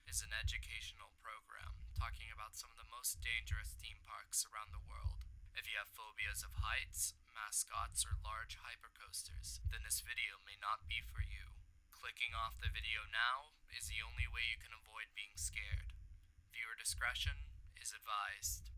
is an educational program talking about some of the most dangerous theme parks around the world. If you have phobias of heights, mascots, or large hypercoasters, then this video may not be for you. Clicking off the video now is the only way you can avoid being scared. Viewer discretion is advised.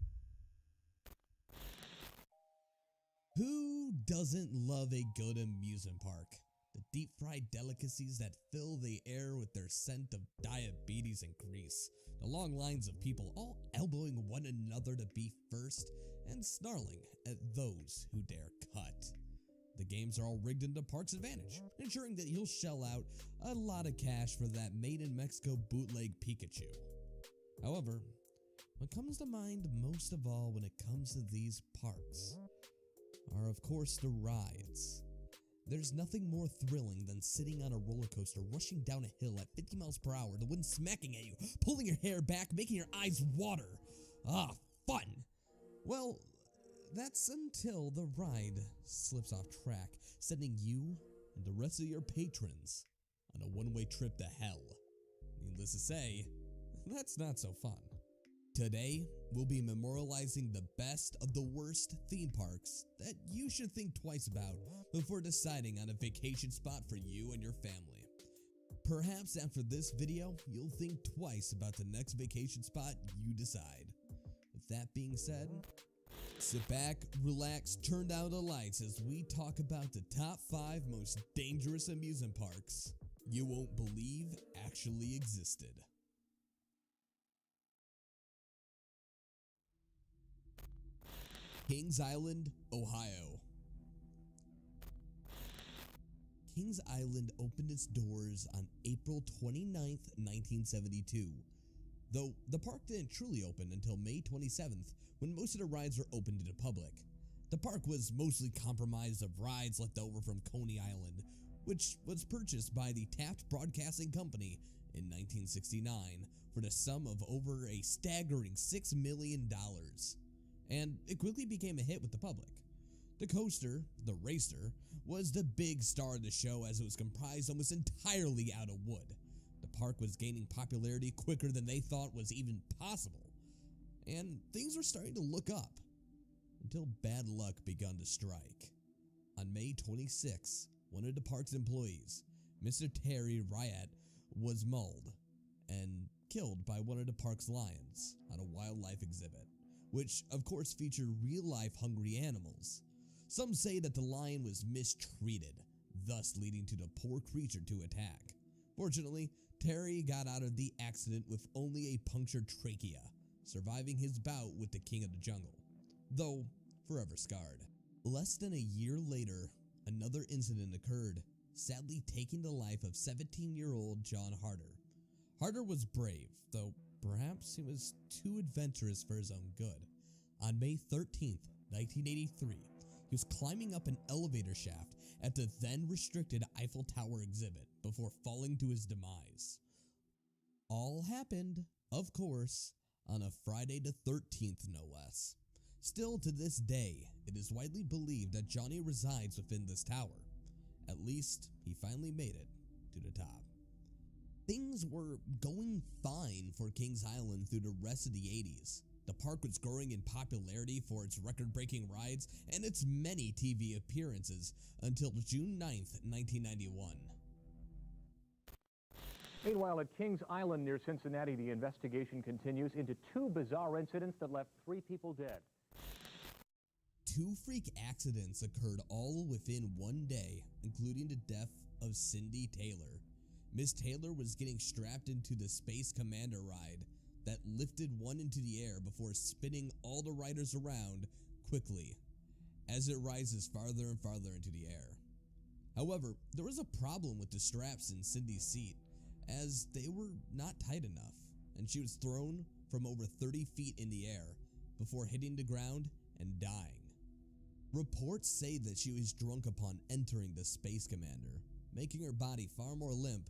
Who doesn't love a good amusement park? The deep-fried delicacies that fill the air with their scent of diabetes and grease. The long lines of people all elbowing one another to be first and snarling at those who dare cut. The games are all rigged into Park's advantage, ensuring that you'll shell out a lot of cash for that made-in-Mexico bootleg Pikachu. However, what comes to mind most of all when it comes to these parks are, of course, the rides. There's nothing more thrilling than sitting on a roller coaster, rushing down a hill at 50 miles per hour, the wind smacking at you, pulling your hair back, making your eyes water. Ah, fun! Well, that's until the ride slips off track, sending you and the rest of your patrons on a one-way trip to hell. Needless to say, that's not so fun. Today, we'll be memorializing the best of the worst theme parks that you should think twice about before deciding on a vacation spot for you and your family. Perhaps after this video, you'll think twice about the next vacation spot you decide. With that being said, sit back, relax, turn down the lights as we talk about the top 5 most dangerous amusement parks you won't believe actually existed. Kings Island, Ohio. Kings Island opened its doors on April 29th, 1972. Though the park didn't truly open until May 27th, when most of the rides were open to the public. The park was mostly comprised of rides left over from Coney Island, which was purchased by the Taft Broadcasting Company in 1969 for the sum of over a staggering $6 million. And it quickly became a hit with the public. The coaster, the Racer, was the big star of the show as it was comprised almost entirely out of wood. The park was gaining popularity quicker than they thought was even possible, and things were starting to look up until bad luck began to strike. On May 26, one of the park's employees, Mr. Terry Riot, was mauled and killed by one of the park's lions on a wildlife exhibit, which of course featured real-life hungry animals. Some say that the lion was mistreated, thus leading to the poor creature to attack. Fortunately, Terry got out of the accident with only a punctured trachea, surviving his bout with the king of the jungle, though forever scarred. Less than a year later, another incident occurred, sadly taking the life of 17-year-old John Harder. Harder was brave, though perhaps he was too adventurous for his own good. On May 13th, 1983, he was climbing up an elevator shaft at the then restricted Eiffel Tower exhibit before falling to his demise. All happened, of course, on a Friday the 13th, no less. Still to this day, it is widely believed that Johnny resides within this tower. At least, he finally made it to the top. Things were going fine for Kings Island through the rest of the 80s. The park was growing in popularity for its record-breaking rides and its many TV appearances until June 9th, 1991. Meanwhile, at Kings Island near Cincinnati, the investigation continues into 2 bizarre incidents that left 3 people dead. 2 freak accidents occurred all within one day, including the death of Cindy Taylor. Miss Taylor was getting strapped into the Space Commander ride that lifted one into the air before spinning all the riders around quickly as it rises farther and farther into the air. However, there was a problem with the straps in Cindy's seat, as they were not tight enough, and she was thrown from over 30 feet in the air before hitting the ground and dying. Reports say that she was drunk upon entering the Space Commander, making her body far more limp,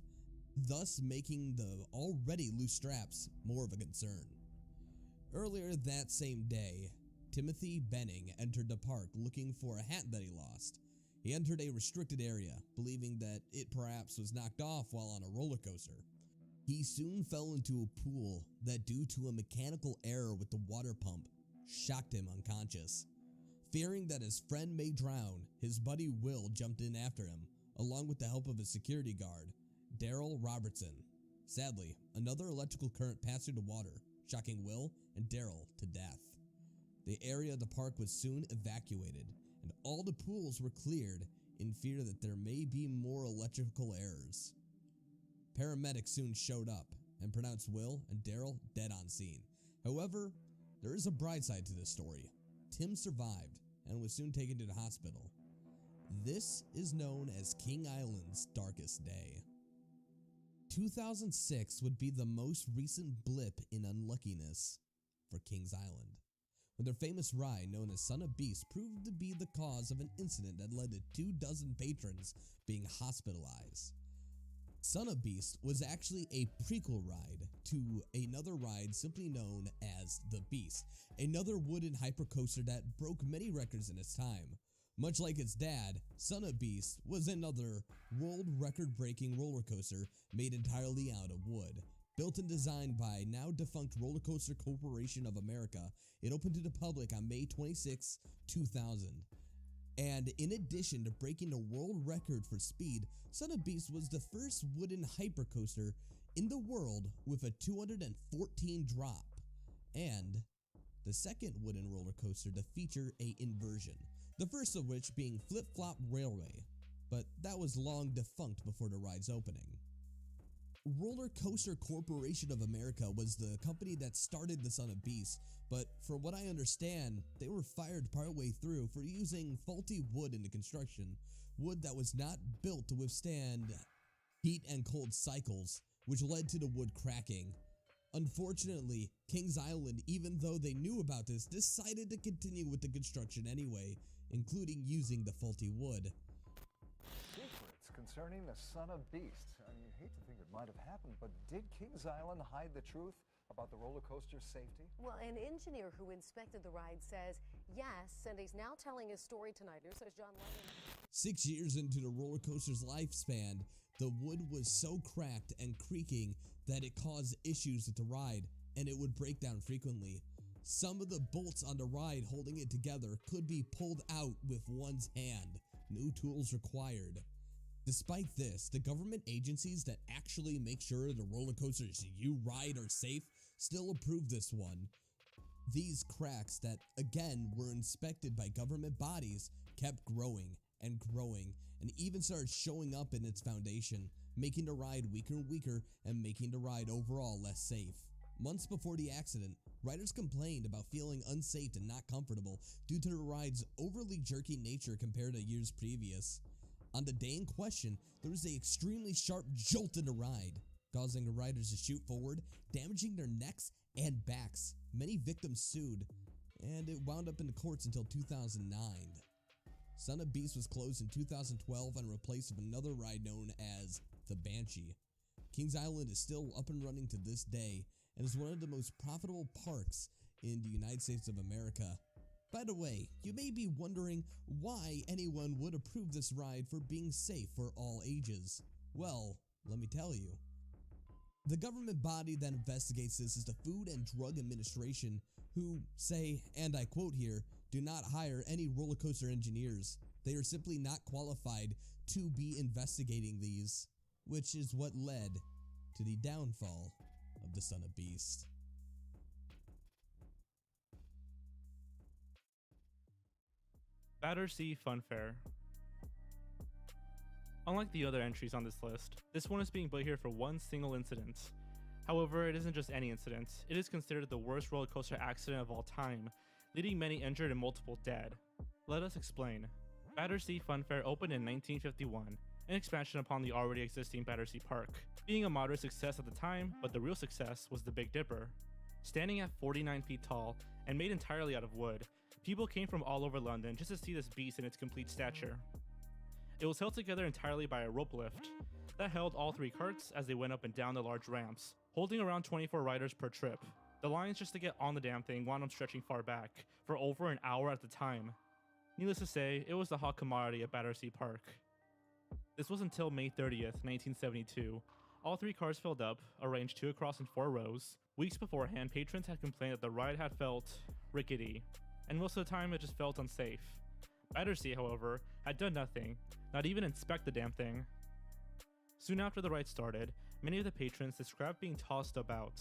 thus making the already loose straps more of a concern. Earlier that same day, Timothy Benning entered the park looking for a hat that he lost. He entered a restricted area, believing that it perhaps was knocked off while on a roller coaster. He soon fell into a pool that, due to a mechanical error with the water pump, shocked him unconscious. Fearing that his friend may drown, his buddy Will jumped in after him, along with the help of his security guard, Daryl Robertson. Sadly, another electrical current passed through the water, shocking Will and Daryl to death. The area of the park was soon evacuated, and all the pools were cleared in fear that there may be more electrical errors. Paramedics soon showed up and pronounced Will and Daryl dead on scene. However, there is a bright side to this story. Tim survived and was soon taken to the hospital. This is known as King Island's darkest day. 2006 would be the most recent blip in unluckiness for Kings Island, when their famous ride known as Son of Beast proved to be the cause of an incident that led to 24 patrons being hospitalized. Son of Beast was actually a prequel ride to another ride simply known as The Beast, another wooden hypercoaster that broke many records in its time. Much like its dad, Son of Beast was another world record-breaking roller coaster made entirely out of wood. Built and designed by now defunct Roller Coaster Corporation of America, it opened to the public on May 26, 2000. And in addition to breaking the world record for speed, Son of Beast was the first wooden hypercoaster in the world with a 214 drop, and the second wooden roller coaster to feature a inversion, the first of which being Flip Flop Railway, but that was long defunct before the ride's opening. Roller Coaster Corporation of America was the company that started the Son of Beast, but from what I understand, they were fired partway through for using faulty wood in the construction, wood that was not built to withstand heat and cold cycles, which led to the wood cracking. Unfortunately, Kings Island, even though they knew about this, decided to continue with the construction anyway, including using the faulty wood. Secrets concerning the Son of Beast. I mean, you hate to think it might have happened, but did Kings Island hide the truth about the roller coaster's safety? Well, an engineer who inspected the ride says yes, and he's now telling his story tonight. News says John Lennon. 6 years into the roller coaster's lifespan, the wood was so cracked and creaking that it caused issues with the ride, and it would break down frequently. Some of the bolts on the ride holding it together could be pulled out with one's hand. No tools required. Despite this, the government agencies that actually make sure the roller coasters you ride are safe still approve this one. These cracks that, again, were inspected by government bodies kept growing and growing, and even started showing up in its foundation, making the ride weaker and weaker and making the ride overall less safe. Months before the accident, riders complained about feeling unsafe and not comfortable due to the ride's overly jerky nature compared to years previous. On the day in question, there was an extremely sharp jolt in the ride, causing the riders to shoot forward, damaging their necks and backs. Many victims sued, and it wound up in the courts until 2009. Son of Beast was closed in 2012 and replaced with another ride known as the Banshee. Kings Island is still up and running to this day, and is one of the most profitable parks in the United States of America. By the way, you may be wondering why anyone would approve this ride for being safe for all ages. Well, let me tell you. The government body that investigates this is the Food and Drug Administration, who say, and I quote here, do not hire any roller coaster engineers. They are simply not qualified to be investigating these, which is what led to the downfall of the Son of Beast. Battersea Fun Fair. Unlike the other entries on this list, this one is being put here for one single incident. However, it isn't just any incident, it is considered the worst roller coaster accident of all time, leaving many injured and multiple dead. Let us explain. Battersea Fun Fair opened in 1951, an expansion upon the already existing Battersea Park, being a moderate success at the time, but the real success was the Big Dipper. Standing at 49 feet tall and made entirely out of wood, people came from all over London just to see this beast in its complete stature. It was held together entirely by a rope lift that held all three carts as they went up and down the large ramps, holding around 24 riders per trip. The lines just to get on the damn thing wound up stretching far back, for over an hour at the time. Needless to say, it was the hot commodity at Battersea Park. This was until May 30th, 1972, All 3 cars filled up, arranged 2 across in 4 rows. Weeks beforehand, patrons had complained that the ride had felt rickety, and most of the time it just felt unsafe. Battersea, however, had done nothing, not even inspect the damn thing. Soon after the ride started, many of the patrons described being tossed about.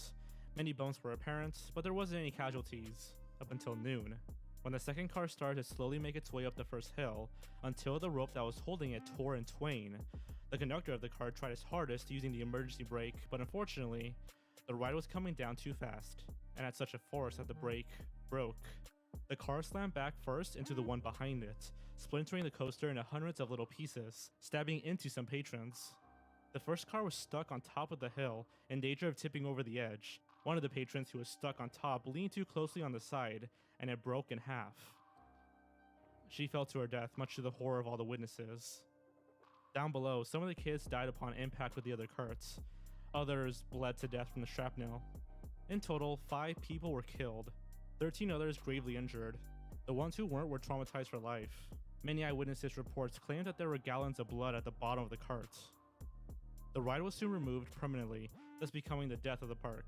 Many bumps were apparent, but there wasn't any casualties, up until noon, when the second car started to slowly make its way up the first hill, until the rope that was holding it tore in twain. The conductor of the car tried his hardest using the emergency brake, but unfortunately, the ride was coming down too fast, and at such a force that the brake broke. The car slammed back first into the one behind it, splintering the coaster into hundreds of little pieces, stabbing into some patrons. The first car was stuck on top of the hill, in danger of tipping over the edge. One of the patrons who was stuck on top leaned too closely on the side, and it broke in half. She fell to her death, much to the horror of all the witnesses. Down below, some of the kids died upon impact with the other carts. Others bled to death from the shrapnel. In total, 5 people were killed, 13 others gravely injured. The ones who weren't were traumatized for life. Many eyewitnesses reports claimed that there were gallons of blood at the bottom of the cart. The ride was soon removed permanently, thus becoming the death of the park.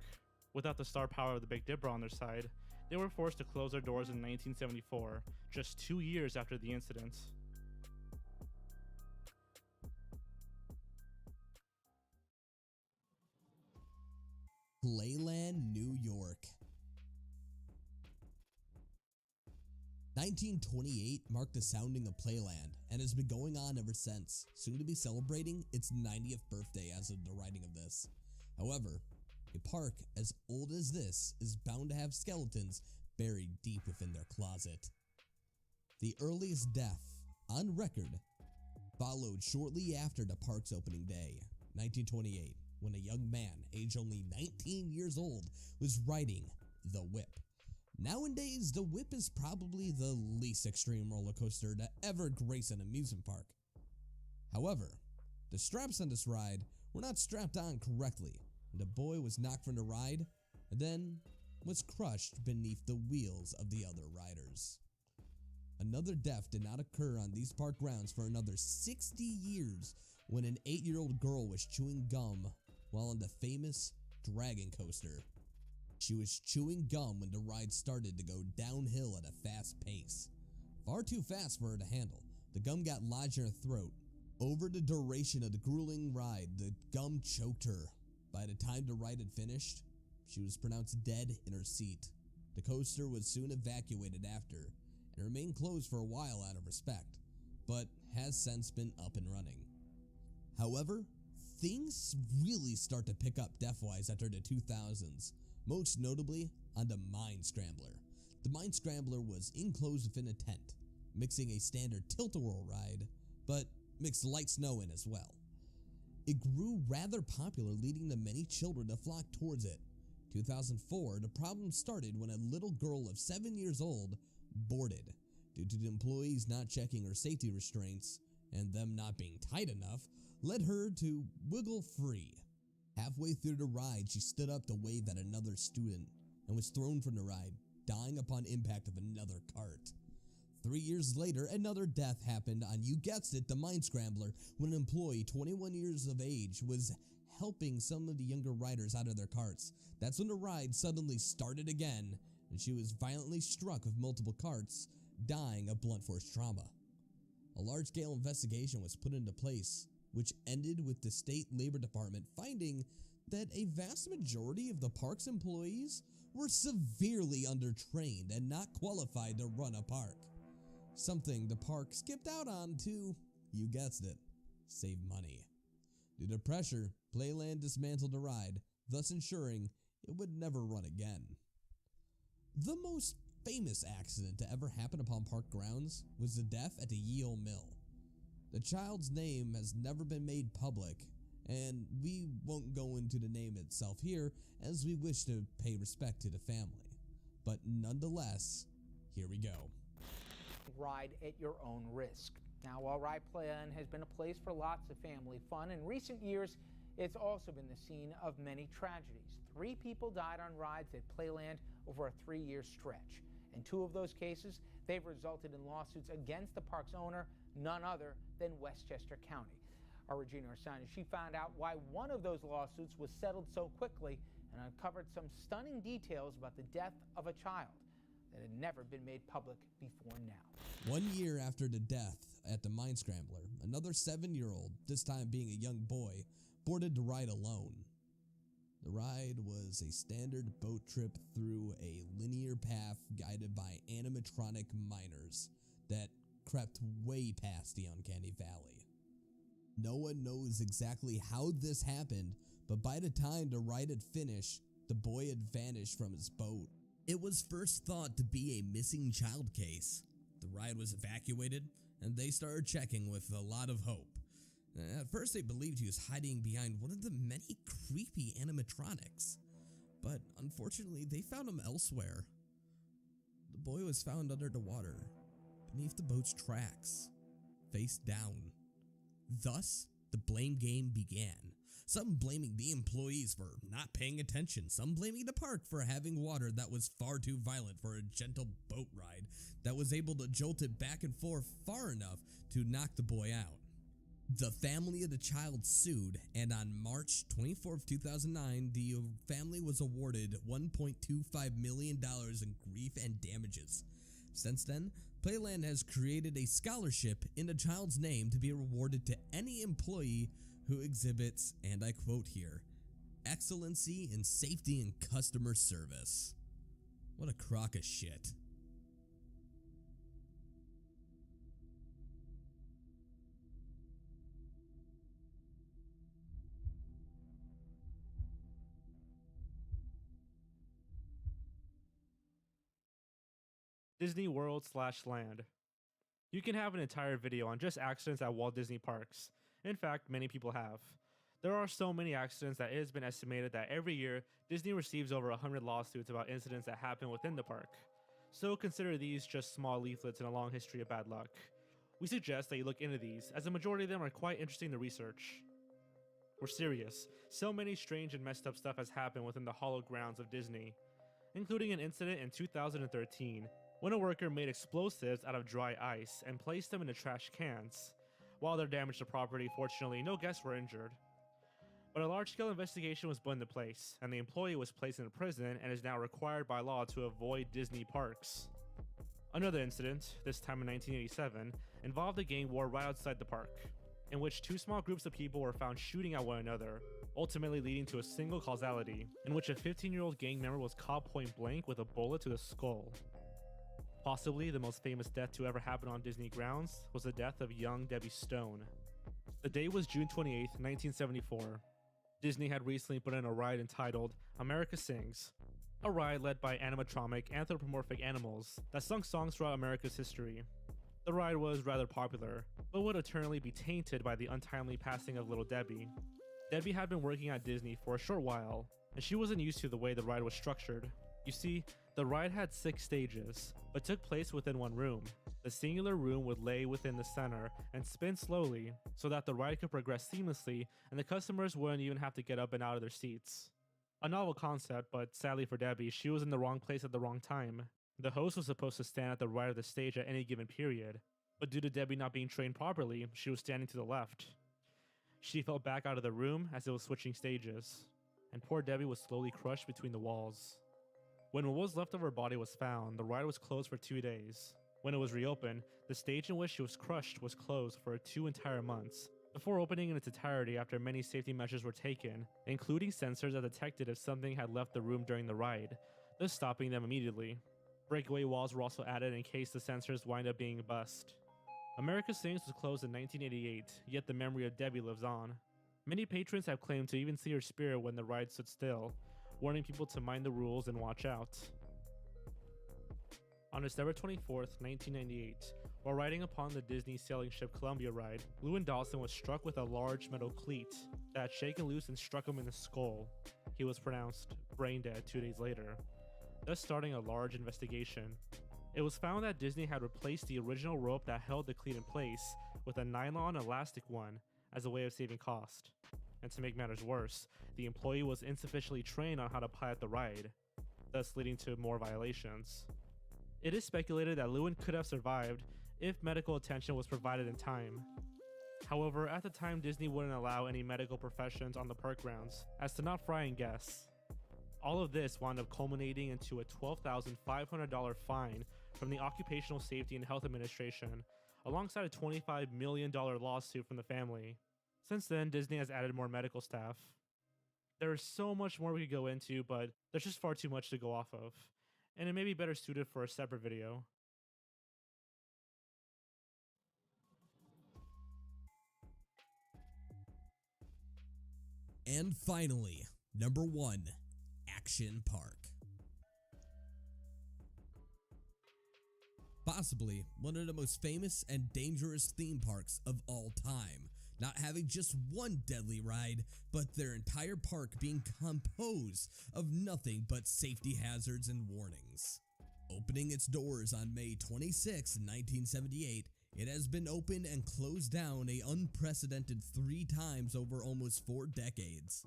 Without the star power of the Big Dipper on their side, they were forced to close their doors in 1974, just 2 years after the incident. Playland, New York. 1928 marked the sounding of Playland and has been going on ever since, soon to be celebrating its 90th birthday as of the writing of this. However, a park as old as this is bound to have skeletons buried deep within their closet. The earliest death on record followed shortly after the park's opening day, 1928, when a young man, aged only 19 years old, was riding the Whip. Nowadays, the Whip is probably the least extreme roller coaster to ever grace an amusement park. However, the straps on this ride were not strapped on correctly, and the boy was knocked from the ride and then was crushed beneath the wheels of the other riders. Another death did not occur on these park grounds for another 60 years when an 8-year-old girl was chewing gum while on the famous Dragon Coaster. She was chewing gum when the ride started to go downhill at a fast pace. Far too fast for her to handle. The gum got lodged in her throat. Over the duration of the grueling ride, the gum choked her. By the time the ride had finished, she was pronounced dead in her seat. The coaster was soon evacuated after, and remained closed for a while out of respect, but has since been up and running. However, things really start to pick up death-wise after the 2000s, most notably on the Mine Scrambler. The Mine Scrambler was enclosed within a tent, mixing a standard tilt-a-whirl ride, but mixed light snow in as well. It grew rather popular, leading to many children to flock towards it. 2004, the problem started when a little girl of 7 years old boarded. Due to the employees not checking her safety restraints, and them not being tight enough, led her to wiggle free. Halfway through the ride, she stood up to wave at another student, and was thrown from the ride, dying upon impact of another cart. 3 years later, another death happened on, you guessed it, the Mine Scrambler, when an employee, 21 years of age, was helping some of the younger riders out of their carts. That's when the ride suddenly started again, and she was violently struck with multiple carts, dying of blunt force trauma. A large-scale investigation was put into place, which ended with the state labor department finding that a vast majority of the park's employees were severely undertrained and not qualified to run a park. Something the park skipped out on to, you guessed it, save money. Due to pressure, Playland dismantled the ride, thus ensuring it would never run again. The most famous accident to ever happen upon park grounds was the death at the Yale Mill. The child's name has never been made public, and we won't go into the name itself here as we wish to pay respect to the family. But nonetheless, here we go. Ride at your own risk. Now, while Ride Playland has been a place for lots of family fun, in recent years, it's also been the scene of many tragedies. 3 people died on rides at Playland over a 3-year stretch. In 2 of those cases, they've resulted in lawsuits against the park's owner, none other than Westchester County. Our Regina Orsani, she found out why one of those lawsuits was settled so quickly and uncovered some stunning details about the death of a child that had never been made public before now. 1 year after the death at the Mine Scrambler, another 7-year-old, this time being a young boy, boarded the ride alone. The ride was a standard boat trip through a linear path guided by animatronic miners that crept way past the uncanny valley. No one knows exactly how this happened, but by the time the ride had finished, the boy had vanished from his boat. It was first thought to be a missing child case. The ride was evacuated, and they started checking with a lot of hope. At first they believed he was hiding behind one of the many creepy animatronics, but unfortunately they found him elsewhere. The boy was found under the water, beneath the boat's tracks, face down. Thus, the blame game began. Some blaming the employees for not paying attention, some blaming the park for having water that was far too violent for a gentle boat ride that was able to jolt it back and forth far enough to knock the boy out. The family of the child sued, and on March 24, 2009, the family was awarded $1.25 million in grief and damages. Since then, Playland has created a scholarship in the child's name to be awarded to any employee who exhibits, and I quote here, excellency in safety and customer service. What a crock of shit. Disney World / Land. You can have an entire video on just accidents at Walt Disney parks. In fact, many people have. There are so many accidents that it has been estimated that every year, Disney receives over 100 lawsuits about incidents that happen within the park. So consider these just small leaflets in a long history of bad luck. We suggest that you look into these, as the majority of them are quite interesting to research. We're serious. So many strange and messed up stuff has happened within the hallowed grounds of Disney, including an incident in 2013 when a worker made explosives out of dry ice and placed them in the trash cans. While there damaged the property, fortunately, no guests were injured. But a large-scale investigation was put into place, and the employee was placed in prison and is now required by law to avoid Disney parks. Another incident, this time in 1987, involved a gang war right outside the park, in which two small groups of people were found shooting at one another, ultimately leading to a single causality, in which a 15-year-old gang member was caught point blank with a bullet to the skull. Possibly the most famous death to ever happen on Disney grounds was the death of young Debbie Stone. The day was June 28, 1974. Disney had recently put in a ride entitled America Sings, a ride led by animatronic anthropomorphic animals that sung songs throughout America's history. The ride was rather popular, but would eternally be tainted by the untimely passing of little Debbie. Debbie had been working at Disney for a short while, and she wasn't used to the way the ride was structured. You see, the ride had 6 stages, but took place within one room. The singular room would lay within the center and spin slowly so that the ride could progress seamlessly and the customers wouldn't even have to get up and out of their seats. A novel concept, but sadly for Debbie, she was in the wrong place at the wrong time. The host was supposed to stand at the right of the stage at any given period, but due to Debbie not being trained properly, she was standing to the left. She fell back out of the room as it was switching stages, and poor Debbie was slowly crushed between the walls. When what was left of her body was found, the ride was closed for 2 days. When it was reopened, the stage in which she was crushed was closed for 2 entire months, before opening in its entirety after many safety measures were taken, including sensors that detected if something had left the room during the ride, thus stopping them immediately. Breakaway walls were also added in case the sensors wind up being bust. America Sings was closed in 1988, yet the memory of Debbie lives on. Many patrons have claimed to even see her spirit when the ride stood still, warning people to mind the rules and watch out. On December 24, 1998, while riding upon the Disney sailing ship Columbia ride, Lewin Dawson was struck with a large metal cleat that had shaken loose and struck him in the skull. He was pronounced brain dead 2 days later, thus starting a large investigation. It was found that Disney had replaced the original rope that held the cleat in place with a nylon elastic one as a way of saving cost. And to make matters worse, the employee was insufficiently trained on how to pilot the ride, thus leading to more violations. It is speculated that Lewin could have survived if medical attention was provided in time. However, at the time, Disney wouldn't allow any medical professions on the park grounds, as to not frying guests. All of this wound up culminating into a $12,500 fine from the Occupational Safety and Health Administration, alongside a $25 million lawsuit from the family. Since then, Disney has added more medical staff. There is so much more we could go into, but there's just far too much to go off of, and it may be better suited for a separate video. And finally, number 1, Action Park. Possibly one of the most famous and dangerous theme parks of all time, not having just one deadly ride, but their entire park being composed of nothing but safety hazards and warnings. Opening its doors on May 26, 1978, it has been opened and closed down an unprecedented 3 times over almost 4 decades.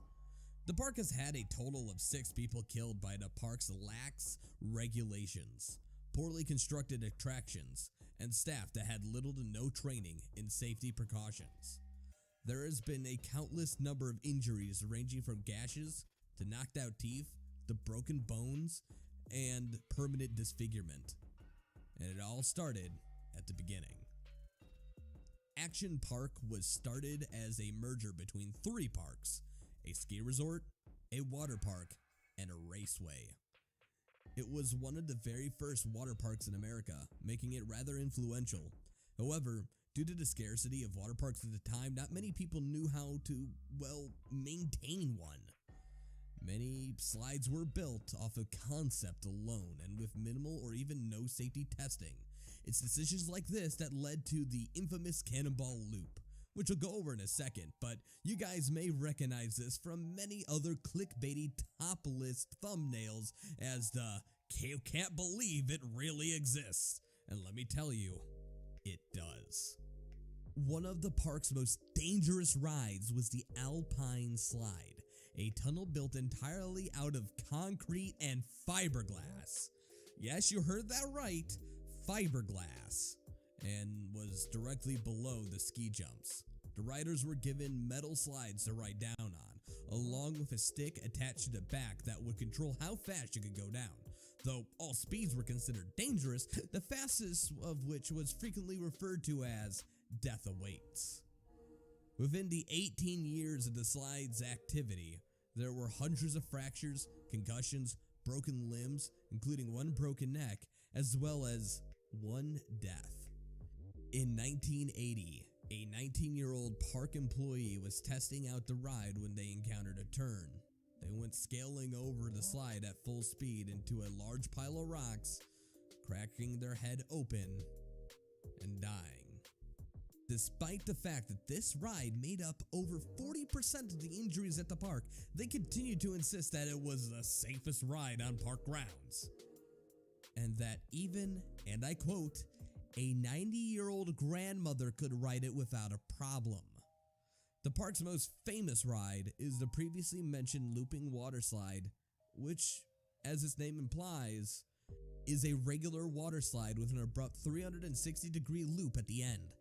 The park has had a total of 6 people killed by the park's lax regulations, poorly constructed attractions, and staff that had little to no training in safety precautions. There has been a countless number of injuries ranging from gashes to knocked out teeth to broken bones and permanent disfigurement. And it all started at the beginning. Action Park was started as a merger between 3 parks: a ski resort, a water park, and a raceway. It was one of the very first water parks in America, making it rather influential. However, due to the scarcity of water parks at the time, not many people knew how to, well, maintain one. Many slides were built off of concept alone and with minimal or even no safety testing. It's decisions like this that led to the infamous Cannonball Loop, which we'll go over in a second, but you guys may recognize this from many other clickbaity top list thumbnails as the "you can't believe it really exists." And let me tell you, it does. One of the park's most dangerous rides was the Alpine Slide, a tunnel built entirely out of concrete and fiberglass. Yes, you heard that right, fiberglass, and was directly below the ski jumps. The riders were given metal slides to ride down on, along with a stick attached to the back that would control how fast you could go down. Though all speeds were considered dangerous, the fastest of which was frequently referred to as death awaits. Within the 18 years of the slide's activity, there were hundreds of fractures, concussions, broken limbs, including 1 broken neck, as well as 1 death. In 1980, a 19-year-old park employee was testing out the ride when they encountered a turn. They went scaling over the slide at full speed into a large pile of rocks, cracking their head open and dying. Despite the fact that this ride made up over 40% of the injuries at the park, they continued to insist that it was the safest ride on park grounds. And that even, and I quote, a 90-year-old grandmother could ride it without a problem. The park's most famous ride is the previously mentioned looping water slide, which, as its name implies, is a regular water slide with an abrupt 360-degree loop at the end.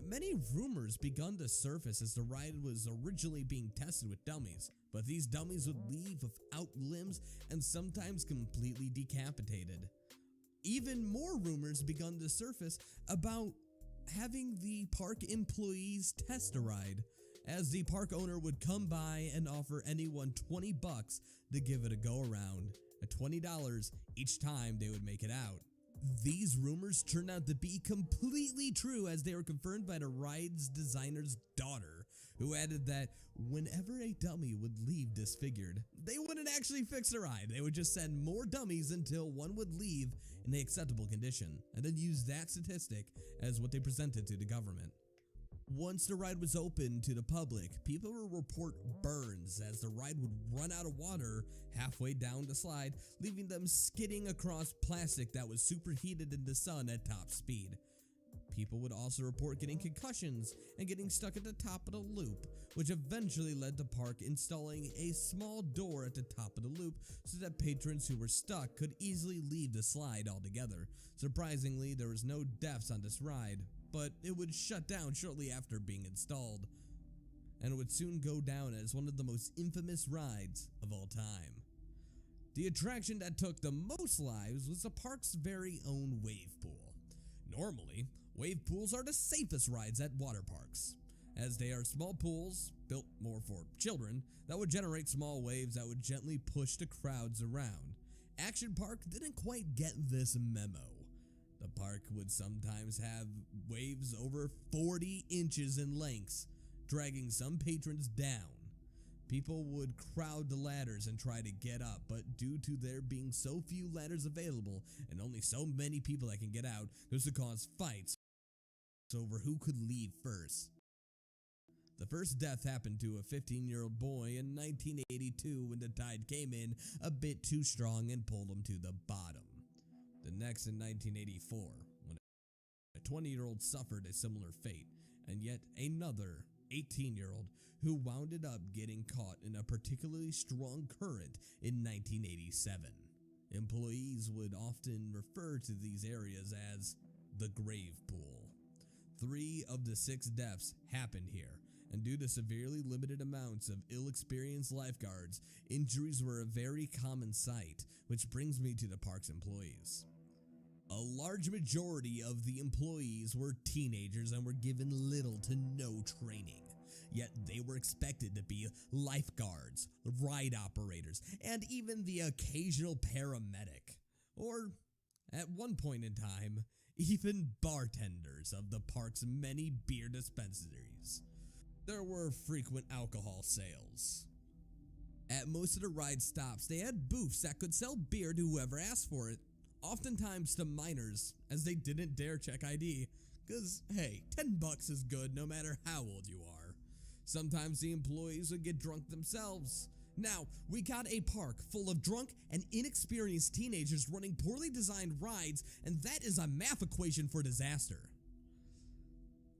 Many rumors begun to surface as the ride was originally being tested with dummies, but these dummies would leave without limbs and sometimes completely decapitated. Even more rumors begun to surface about having the park employees test a ride, as the park owner would come by and offer anyone $20 to give it a go around, at $20 each time they would make it out. These rumors turned out to be completely true, as they were confirmed by the ride's designer's daughter, who added that whenever a dummy would leave disfigured, they wouldn't actually fix the ride. They would just send more dummies until one would leave in an acceptable condition, and then use that statistic as what they presented to the government. Once the ride was open to the public, people would report burns as the ride would run out of water halfway down the slide, leaving them skidding across plastic that was superheated in the sun at top speed. People would also report getting concussions and getting stuck at the top of the loop, which eventually led to park installing a small door at the top of the loop so that patrons who were stuck could easily leave the slide altogether. Surprisingly, there was no deaths on this ride, but it would shut down shortly after being installed, and it would soon go down as one of the most infamous rides of all time. The attraction that took the most lives was the park's very own wave pool. Normally, wave pools are the safest rides at water parks, as they are small pools built more for children that would generate small waves that would gently push the crowds around. Action Park didn't quite get this memo. The park would sometimes have waves over 40 inches in length, dragging some patrons down. People would crowd the ladders and try to get up, but due to there being so few ladders available and only so many people that can get out, this would cause fights over who could leave first. The first death happened to a 15-year-old boy in 1982 when the tide came in a bit too strong and pulled him to the bottom. The next in 1984, when a 20-year-old suffered a similar fate, and yet another 18-year-old who wound up getting caught in a particularly strong current in 1987. Employees would often refer to these areas as the grave pool. 3 of the 6 deaths happened here, and due to severely limited amounts of ill-experienced lifeguards, injuries were a very common sight, which brings me to the park's employees. A large majority of the employees were teenagers and were given little to no training. Yet they were expected to be lifeguards, ride operators, and even the occasional paramedic. Or, at one point in time, even bartenders of the park's many beer dispensaries. There were frequent alcohol sales. At most of the ride stops, they had booths that could sell beer to whoever asked for it, oftentimes to minors, as they didn't dare check ID, cause hey, $10 is good no matter how old you are. Sometimes the employees would get drunk themselves. Now, we got a park full of drunk and inexperienced teenagers running poorly designed rides, and that is a math equation for disaster.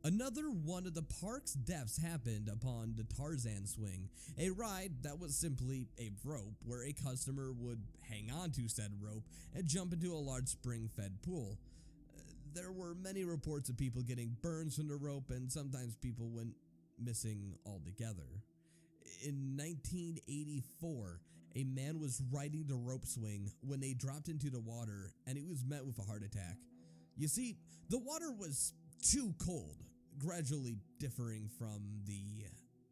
Another one of the park's deaths happened upon the Tarzan swing, a ride that was simply a rope where a customer would hang on to said rope and jump into a large spring-fed pool. There were many reports of people getting burns from the rope, and sometimes people went missing altogether. In 1984, a man was riding the rope swing when they dropped into the water, and he was met with a heart attack. You see, the water was too cold, gradually differing from the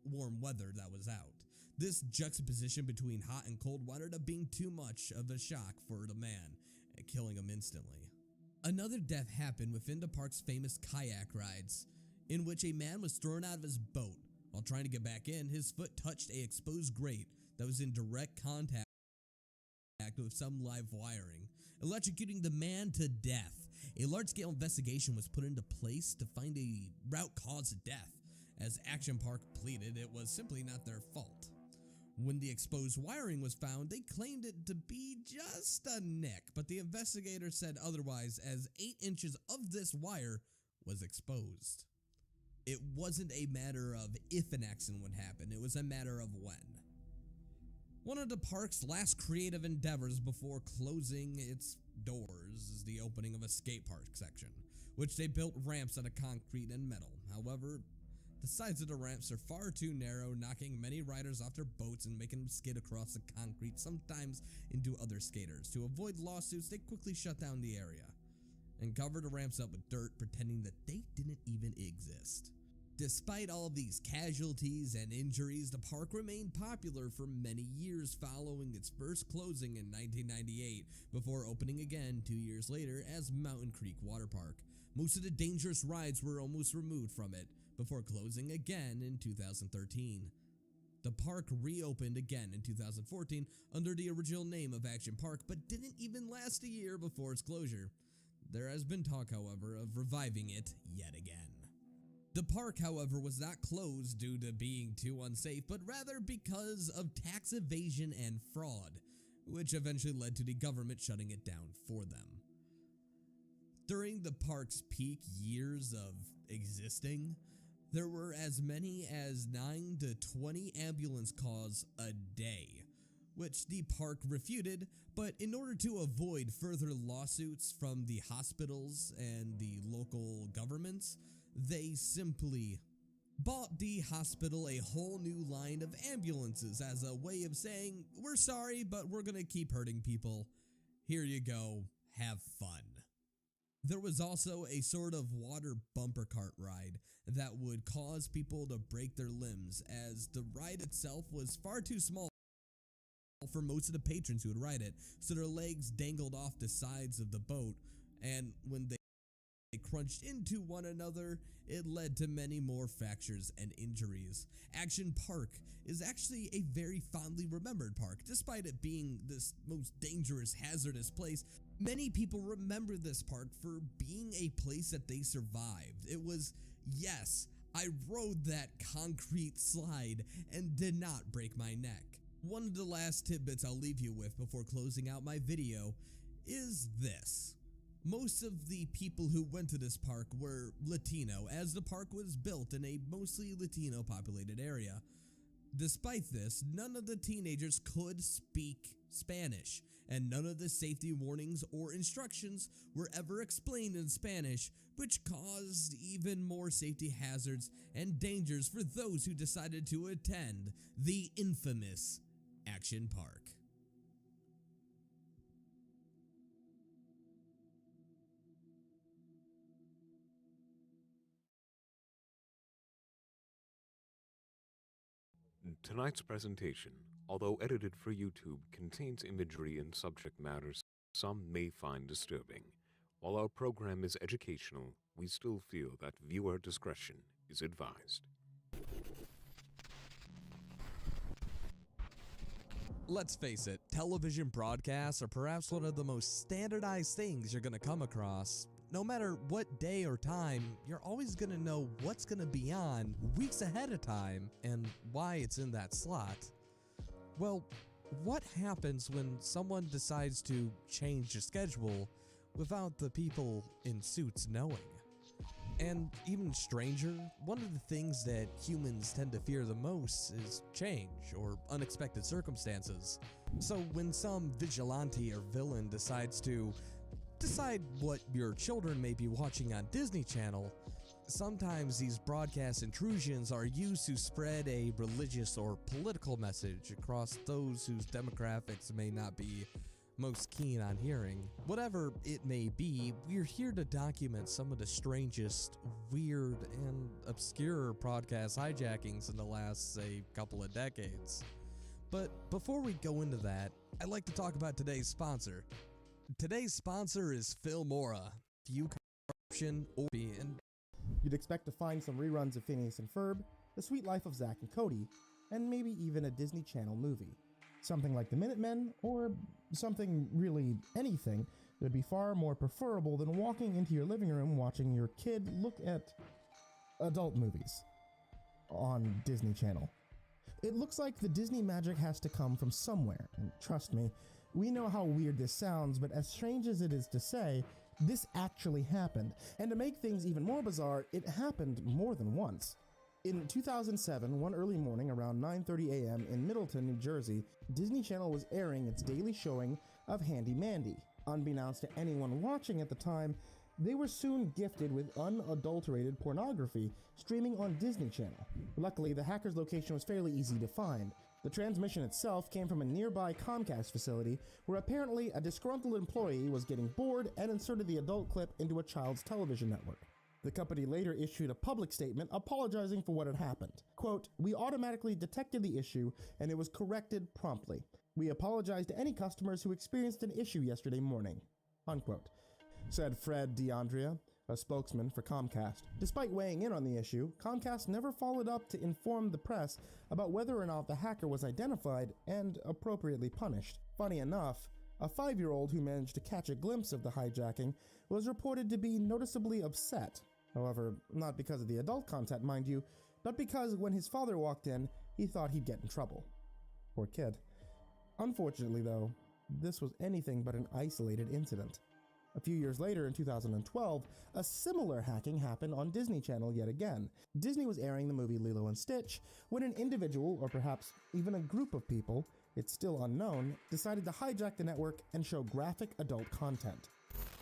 warm weather that was out. This juxtaposition between hot and cold wound up being too much of a shock for the man, killing him instantly. Another death happened within the park's famous kayak rides, in which a man was thrown out of his boat. While trying to get back in, his foot touched an exposed grate that was in direct contact with some live wiring, electrocuting the man to death. A large-scale investigation was put into place to find a root cause of death. As Action Park pleaded, it was simply not their fault. When the exposed wiring was found, they claimed it to be just a nick, but the investigator said otherwise, as 8 inches of this wire was exposed. It wasn't a matter of if an accident would happen, it was a matter of when. One of the park's last creative endeavors before closing its doors is the opening of a skate park section, which they built ramps out of concrete and metal. However, the sides of the ramps are far too narrow, knocking many riders off their boats and making them skid across the concrete, sometimes into other skaters. To avoid lawsuits, they quickly shut down the area and covered the ramps up with dirt, pretending that they didn't even exist. Despite all of these casualties and injuries, the park remained popular for many years following its first closing in 1998, before opening again 2 years later as Mountain Creek Water Park. Most of the dangerous rides were almost removed from it, before closing again in 2013. The park reopened again in 2014 under the original name of Action Park, but didn't even last a year before its closure. There has been talk, however, of reviving it yet again. The park, however, was not closed due to being too unsafe, but rather because of tax evasion and fraud, which eventually led to the government shutting it down for them. During the park's peak years of existing, there were as many as 9 to 20 ambulance calls a day, which the park refuted, but in order to avoid further lawsuits from the hospitals and the local governments, They simply bought the hospital a whole new line of ambulances as a way of saying, we're sorry, but we're gonna keep hurting people. Here you go, have fun. There was also a sort of water bumper cart ride that would cause people to break their limbs, as the ride itself was far too small for most of the patrons who would ride it, so their legs dangled off the sides of the boat, and when they crunched into one another, it led to many more fractures and injuries. Action Park is actually a very fondly remembered park. Despite it being this most dangerous, hazardous place, many people remember this park for being a place that they survived. It was, yes, I rode that concrete slide and did not break my neck. One of the last tidbits I'll leave you with before closing out my video is this. Most of the people who went to this park were Latino, as the park was built in a mostly Latino populated area. Despite this, none of the teenagers could speak Spanish, and none of the safety warnings or instructions were ever explained in Spanish, which caused even more safety hazards and dangers for those who decided to attend the infamous Action Park. Tonight's presentation, although edited for YouTube, contains imagery and subject matters some may find disturbing. While our program is educational, we still feel that viewer discretion is advised. Let's face it, television broadcasts are perhaps one of the most standardized things you're going to come across. No matter what day or time, you're always going to know what's going to be on weeks ahead of time and why it's in that slot. Well, what happens when someone decides to change the schedule without the people in suits knowing? And even stranger, one of the things that humans tend to fear the most is change or unexpected circumstances. So when some vigilante or villain decides to decide what your children may be watching on Disney Channel, sometimes these broadcast intrusions are used to spread a religious or political message across those whose demographics may not be most keen on hearing. Whatever it may be, we're here to document some of the strangest, weird, and obscure broadcast hijackings in the last, say, couple of decades. But before we go into that, I'd like to talk about today's sponsor. Today's sponsor is Filmora. View corruption or and you'd expect to find some reruns of Phineas and Ferb, The Sweet Life of Zack and Cody, and maybe even a Disney Channel movie. Something like The Minutemen, or something really anything that would be far more preferable than walking into your living room watching your kid look at adult movies on Disney Channel. It looks like the Disney magic has to come from somewhere, and trust me, we know how weird this sounds, but as strange as it is to say, this actually happened. And to make things even more bizarre, it happened more than once. In 2007, one early morning around 9:30 a.m. in Middleton, New Jersey, Disney Channel was airing its daily showing of Handy Mandy. Unbeknownst to anyone watching at the time, they were soon gifted with unadulterated pornography streaming on Disney Channel. Luckily, the hacker's location was fairly easy to find. The transmission itself came from a nearby Comcast facility where apparently a disgruntled employee was getting bored and inserted the adult clip into a child's television network. The company later issued a public statement apologizing for what had happened. Quote, "We automatically detected the issue and it was corrected promptly. We apologize to any customers who experienced an issue yesterday morning." Unquote, said Fred DeAndrea, a spokesman for Comcast. Despite weighing in on the issue, Comcast never followed up to inform the press about whether or not the hacker was identified and appropriately punished. Funny enough, a 5-year-old who managed to catch a glimpse of the hijacking was reported to be noticeably upset. However, not because of the adult content, mind you, but because when his father walked in, he thought he'd get in trouble. Poor kid. Unfortunately, though, this was anything but an isolated incident. A few years later, in 2012, a similar hacking happened on Disney Channel yet again. Disney was airing the movie Lilo and Stitch when an individual, or perhaps even a group of people, it's still unknown, decided to hijack the network and show graphic adult content.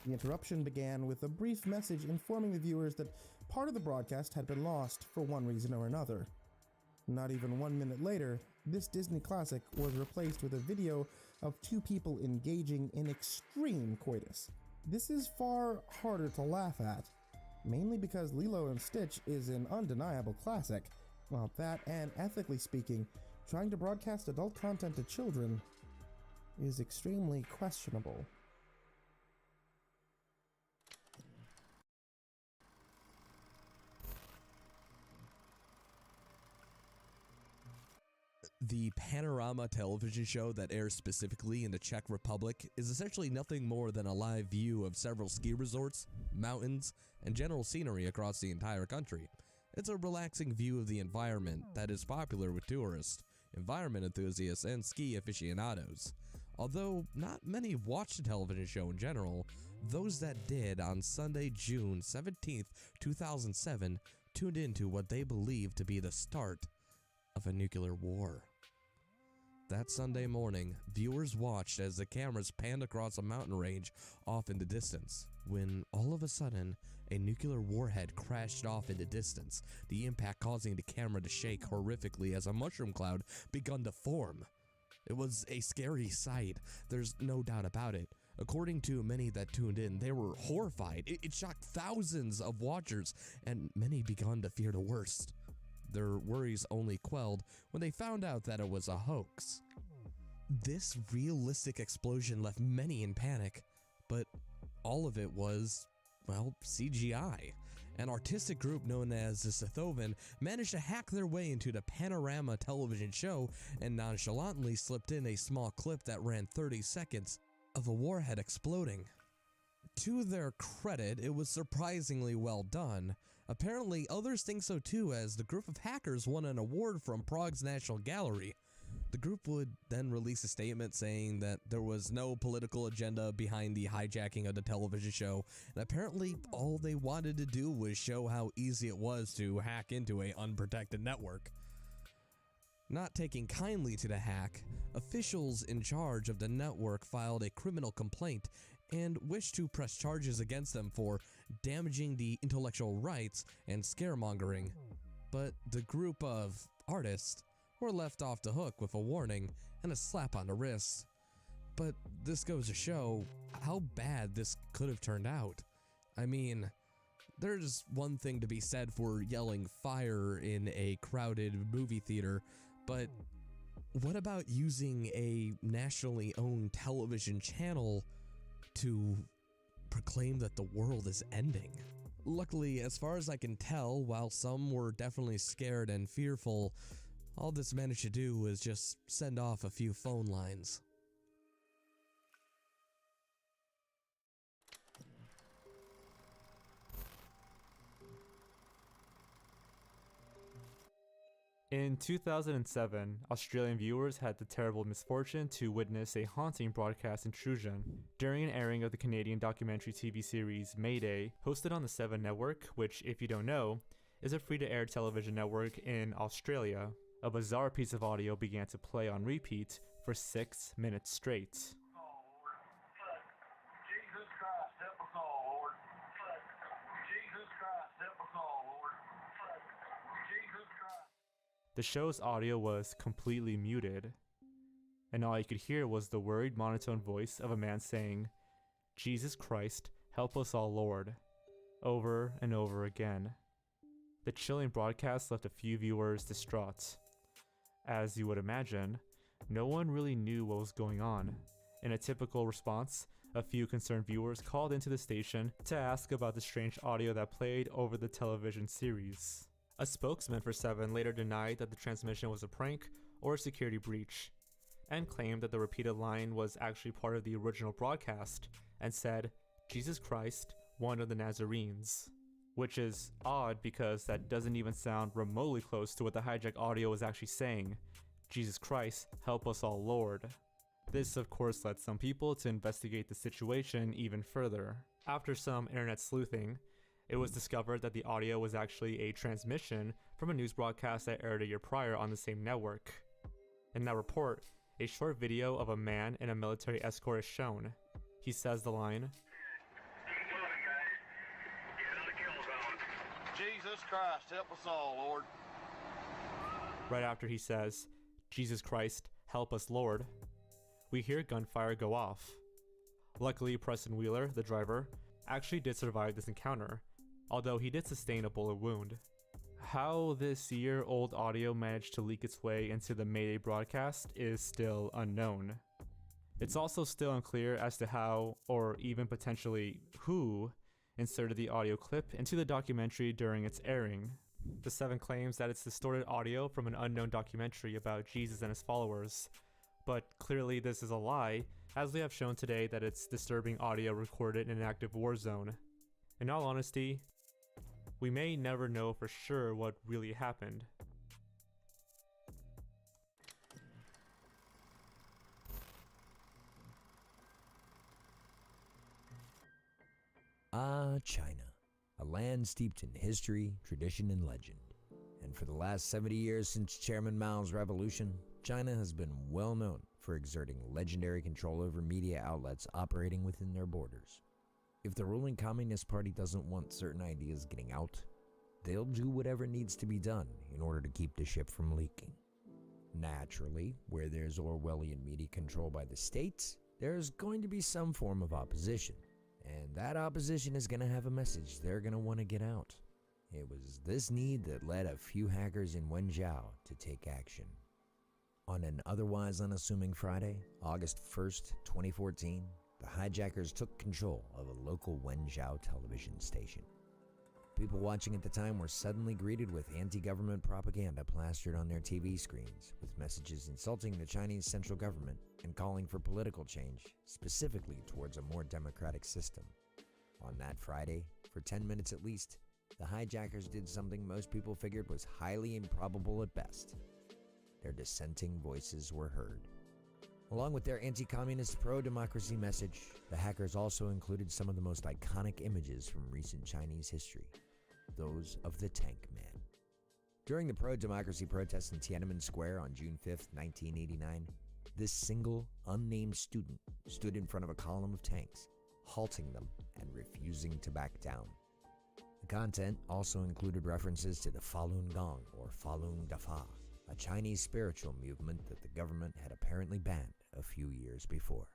The interruption began with a brief message informing the viewers that part of the broadcast had been lost for one reason or another. Not even 1 minute later, this Disney classic was replaced with a video of two people engaging in extreme coitus. This is far harder to laugh at, mainly because Lilo and Stitch is an undeniable classic, while that and, ethically speaking, trying to broadcast adult content to children is extremely questionable. The Panorama television show that airs specifically in the Czech Republic is essentially nothing more than a live view of several ski resorts, mountains, and general scenery across the entire country. It's a relaxing view of the environment that is popular with tourists, environment enthusiasts, and ski aficionados. Although not many watch the television show in general, those that did on Sunday, June 17th, 2007, tuned into what they believed to be the start of a nuclear war. That Sunday morning, viewers watched as the cameras panned across a mountain range off in the distance, when all of a sudden, a nuclear warhead crashed off in the distance, the impact causing the camera to shake horrifically as a mushroom cloud begun to form. It was a scary sight, there's no doubt about it. According to many that tuned in, they were horrified. It shocked thousands of watchers, and many began to fear the worst. Their worries only quelled when they found out that it was a hoax. This realistic explosion left many in panic, but all of it was, well, CGI. An artistic group known as the Sethoven managed to hack their way into the Panorama television show and nonchalantly slipped in a small clip that ran 30 seconds of a warhead exploding. To their credit, it was surprisingly well done. Apparently, others think so too, as the group of hackers won an award from Prague's National Gallery. The group would then release a statement saying that there was no political agenda behind the hijacking of the television show, and apparently all they wanted to do was show how easy it was to hack into an unprotected network. Not taking kindly to the hack, officials in charge of the network filed a criminal complaint and wished to press charges against them for damaging the intellectual rights and scaremongering. But the group of artists were left off the hook with a warning and a slap on the wrist. But this goes to show how bad this could have turned out. I mean, there's one thing to be said for yelling fire in a crowded movie theater, but what about using a nationally owned television channel to proclaim that the world is ending? Luckily, as far as I can tell, while some were definitely scared and fearful, all this managed to do was just send off a few phone lines. In 2007, Australian viewers had the terrible misfortune to witness a haunting broadcast intrusion during an airing of the Canadian documentary TV series Mayday, hosted on the 7 Network, which, if you don't know, is a free-to-air television network in Australia. A bizarre piece of audio began to play on repeat for 6 minutes straight. The show's audio was completely muted, and all you could hear was the worried monotone voice of a man saying, "Jesus Christ, help us all, Lord," over and over again. The chilling broadcast left a few viewers distraught. As you would imagine, no one really knew what was going on. In a typical response, a few concerned viewers called into the station to ask about the strange audio that played over the television series. A spokesman for 7 later denied that the transmission was a prank or a security breach, and claimed that the repeated line was actually part of the original broadcast, and said, "Jesus Christ, one of the Nazarenes," which is odd because that doesn't even sound remotely close to what the hijack audio was actually saying, "Jesus Christ, help us all, Lord." This of course led some people to investigate the situation even further. After some internet sleuthing, it was discovered that the audio was actually a transmission from a news broadcast that aired a year prior on the same network. In that report, a short video of a man in a military escort is shown. He says the line, Jesus Christ, help us all, Lord. Right after he says, Jesus Christ, help us, Lord, we hear gunfire go off. Luckily, Preston Wheeler, the driver, actually did survive this encounter, although he did sustain a bullet wound. How this year-old audio managed to leak its way into the Mayday broadcast is still unknown. It's also still unclear as to how, or even potentially who, inserted the audio clip into the documentary during its airing. The Seven claims that it's distorted audio from an unknown documentary about Jesus and his followers, but clearly this is a lie, as we have shown today that it's disturbing audio recorded in an active war zone. In all honesty, we may never know for sure what really happened. China, a land steeped in history, tradition, and legend. And for the last 70 years since Chairman Mao's revolution, China has been well known for exerting legendary control over media outlets operating within their borders. If the ruling Communist Party doesn't want certain ideas getting out, they'll do whatever needs to be done in order to keep the ship from leaking. Naturally, where there's Orwellian media control by the states, there's going to be some form of opposition. And that opposition is going to have a message they're going to want to get out. It was this need that led a few hackers in Wenzhou to take action. On an otherwise unassuming Friday, August 1st, 2014, the hijackers took control of a local Wenzhou television station. People watching at the time were suddenly greeted with anti-government propaganda plastered on their TV screens, with messages insulting the Chinese central government and calling for political change, specifically towards a more democratic system. On that Friday, for 10 minutes at least, the hijackers did something most people figured was highly improbable at best. Their dissenting voices were heard. Along with their anti-communist pro-democracy message, the hackers also included some of the most iconic images from recent Chinese history, those of the Tank Man. During the pro-democracy protests in Tiananmen Square on June 5th, 1989, this single, unnamed student stood in front of a column of tanks, halting them and refusing to back down. The content also included references to the Falun Gong or Falun Dafa, a Chinese spiritual movement that the government had apparently banned a few years before.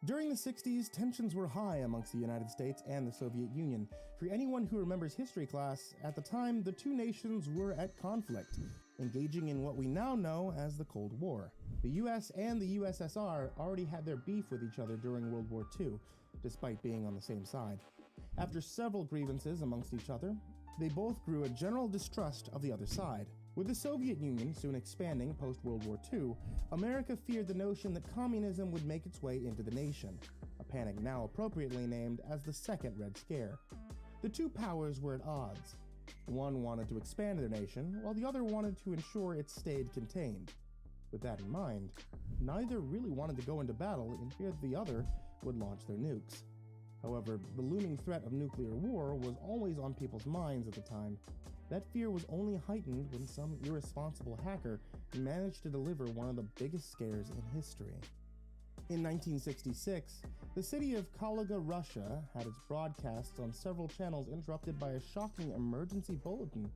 During the 60s, tensions were high amongst the United States and the Soviet Union. For anyone who remembers history class, at the time, the two nations were at conflict, engaging in what we now know as the Cold War. The US and the USSR already had their beef with each other during World War II, despite being on the same side. After several grievances amongst each other, they both grew a general distrust of the other side. With the Soviet Union soon expanding post-World War II, America feared the notion that communism would make its way into the nation, a panic now appropriately named as the Second Red Scare. The two powers were at odds. One wanted to expand their nation, while the other wanted to ensure it stayed contained. With that in mind, neither really wanted to go into battle in fear that the other would launch their nukes. However, the looming threat of nuclear war was always on people's minds at the time. That fear was only heightened when some irresponsible hacker managed to deliver one of the biggest scares in history. In 1966, the city of Kaluga, Russia, had its broadcasts on several channels interrupted by a shocking emergency bulletin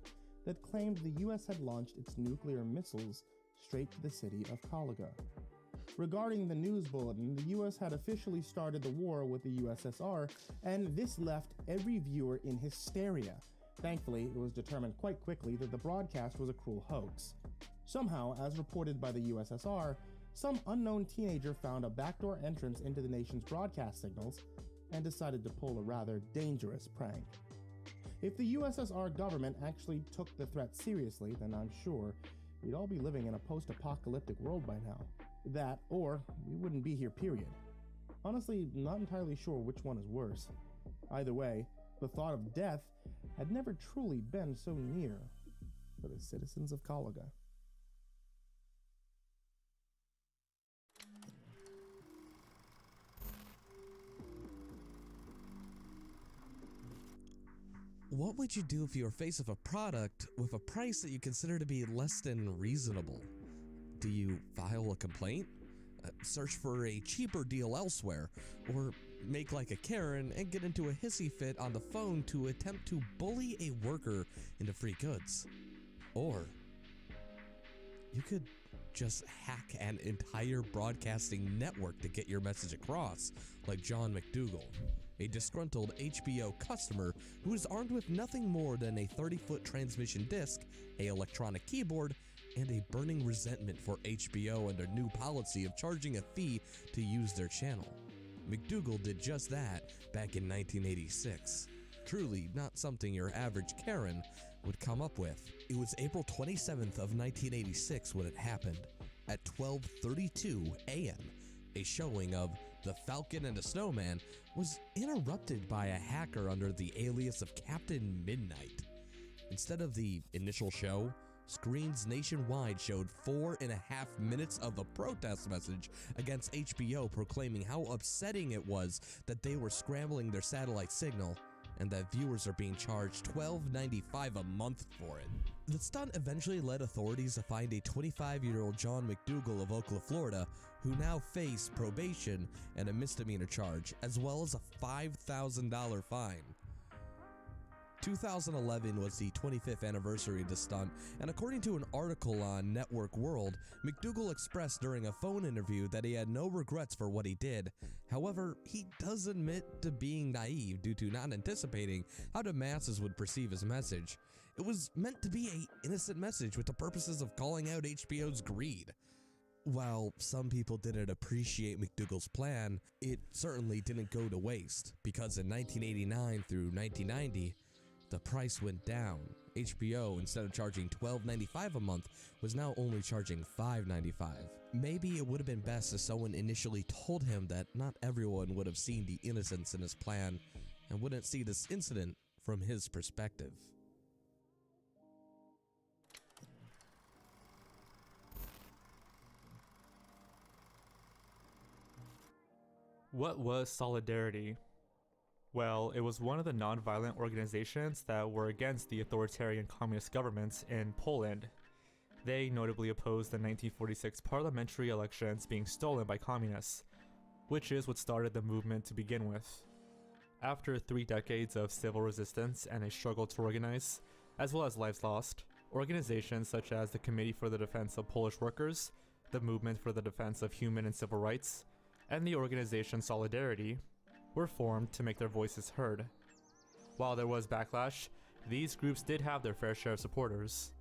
that claimed the US had launched its nuclear missiles straight to the city of Kaluga. Regarding the news bulletin, the US had officially started the war with the USSR, and this left every viewer in hysteria. Thankfully, it was determined quite quickly that the broadcast was a cruel hoax. Somehow, as reported by the USSR, some unknown teenager found a backdoor entrance into the nation's broadcast signals and decided to pull a rather dangerous prank. If the USSR government actually took the threat seriously, then I'm sure we'd all be living in a post-apocalyptic world by now. That, or we wouldn't be here, period. Honestly, not entirely sure which one is worse. Either way, the thought of death had never truly been so near for the citizens of Kaluga. What would you do if you were faced with a product with a price that you consider to be less than reasonable? Do you file a complaint? Search for a cheaper deal elsewhere? Or make like a Karen and get into a hissy fit on the phone to attempt to bully a worker into free goods? Or you could just hack an entire broadcasting network to get your message across, like John McDougal, a disgruntled HBO customer who is armed with nothing more than a 30-foot transmission disc, an electronic keyboard, and a burning resentment for HBO and their new policy of charging a fee to use their channel. McDougal did just that back in 1986. Truly not something your average Karen would come up with. It was April 27th of 1986 when it happened. At 12:32 a.m., a showing of The Falcon and the Snowman was interrupted by a hacker under the alias of Captain Midnight. Instead of the initial show, screens nationwide showed 4.5 minutes of a protest message against HBO proclaiming how upsetting it was that they were scrambling their satellite signal and that viewers are being charged $12.95 a month for it. The stunt eventually led authorities to find a 25-year-old John McDougal of Ocala, Florida, who now faced probation and a misdemeanor charge, as well as a $5,000 fine. 2011 was the 25th anniversary of the stunt, and according to an article on Network World, McDougal expressed during a phone interview that he had no regrets for what he did. However, he does admit to being naive due to not anticipating how the masses would perceive his message. It was meant to be an innocent message with the purposes of calling out HBO's greed. While some people didn't appreciate McDougal's plan, it certainly didn't go to waste, because in 1989 through 1990, the price went down. HBO, instead of charging $12.95 a month, was now only charging $5.95. Maybe it would have been best if someone initially told him that not everyone would have seen the innocence in his plan and wouldn't see this incident from his perspective. What was Solidarity? Well, it was one of the non-violent organizations that were against the authoritarian communist governments in Poland. They notably opposed the 1946 parliamentary elections being stolen by communists, which is what started the movement to begin with. After 3 decades of civil resistance and a struggle to organize, as well as lives lost, organizations such as the Committee for the Defense of Polish Workers, the Movement for the Defense of Human and Civil Rights, and the organization Solidarity were formed to make their voices heard. While there was backlash, these groups did have their fair share of supporters.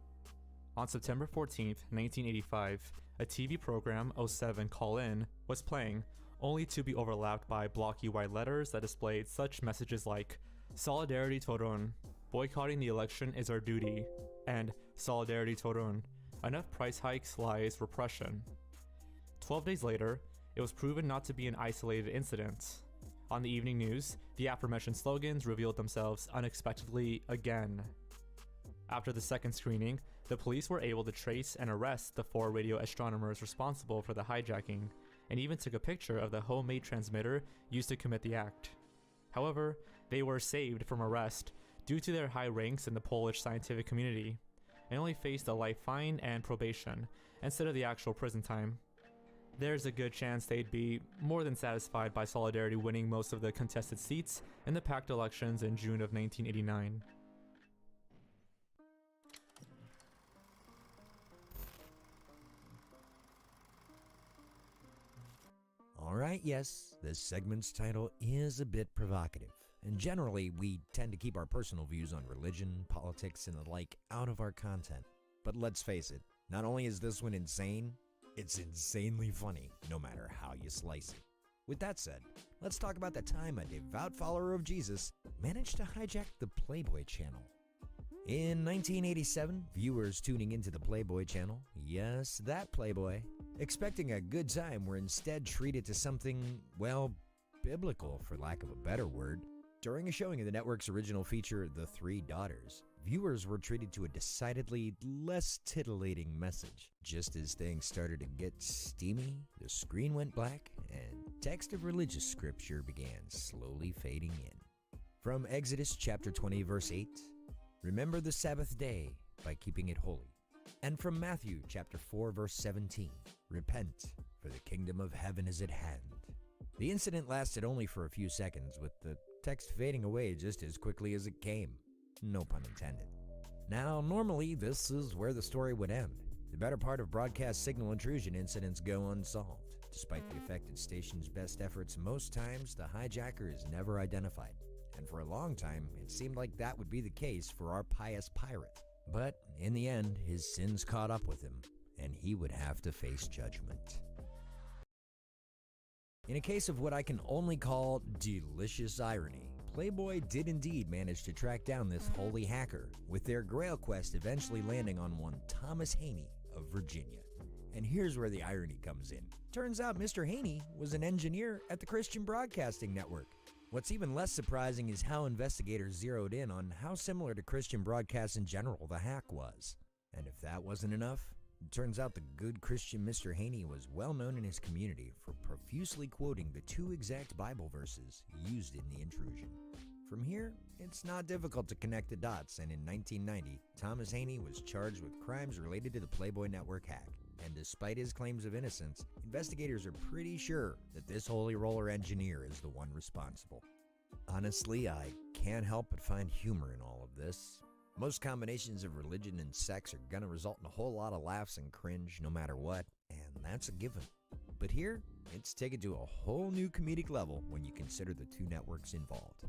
On September 14th, 1985, a TV program, 07 Call In, was playing, only to be overlapped by blocky white letters that displayed such messages like Solidarity Toron, boycotting the election is our duty, and Solidarity Toron, enough price hikes lies repression. 12 days later, it was proven not to be an isolated incident. On the evening news, the aforementioned slogans revealed themselves unexpectedly again. After the second screening, the police were able to trace and arrest the 4 radio astronomers responsible for the hijacking, and even took a picture of the homemade transmitter used to commit the act. However, they were saved from arrest due to their high ranks in the Polish scientific community, and only faced a life fine and probation instead of the actual prison time. There's a good chance they'd be more than satisfied by Solidarity winning most of the contested seats in the packed elections in June of 1989. Alright, yes, this segment's title is a bit provocative, and generally we tend to keep our personal views on religion, politics, and the like out of our content. But let's face it, not only is this one insane, it's insanely funny, no matter how you slice it. With that said, let's talk about the time a devout follower of Jesus managed to hijack the Playboy channel. In 1987, viewers tuning into the Playboy channel, yes, that Playboy, expecting a good time were instead treated to something, well, biblical for lack of a better word. During a showing of the network's original feature, The Three Daughters, viewers were treated to a decidedly less titillating message. Just as things started to get steamy, the screen went black, and text of religious scripture began slowly fading in. From Exodus chapter 20, verse 8, "Remember the Sabbath day by keeping it holy. And from Matthew chapter 4 verse 17, repent, for the kingdom of heaven is at hand. The incident lasted only for a few seconds, with the text fading away just as quickly as it came. No pun intended. Now, normally this is where the story would end. The better part of broadcast signal intrusion incidents go unsolved. Despite the affected station's best efforts, most times the hijacker is never identified. And for a long time, it seemed like that would be the case for our pious pirate. But in the end, his sins caught up with him, and he would have to face judgment. In a case of what I can only call delicious irony, Playboy did indeed manage to track down this holy hacker, with their grail quest eventually landing on one Thomas Haney of Virginia. And here's where the irony comes in. Turns out Mr. Haney was an engineer at the Christian Broadcasting Network. What's even less surprising is how investigators zeroed in on how similar to Christian broadcasts in general the hack was. And if that wasn't enough, it turns out the good Christian Mr. Haney was well known in his community for profusely quoting the 2 exact Bible verses used in the intrusion. From here, it's not difficult to connect the dots, and in 1990, Thomas Haney was charged with crimes related to the Playboy Network hack. And despite his claims of innocence, investigators are pretty sure that this holy roller engineer is the one responsible. Honestly, I can't help but find humor in all of this. Most combinations of religion and sex are gonna result in a whole lot of laughs and cringe no matter what, and that's a given. But here, it's taken to a whole new comedic level when you consider the 2 networks involved.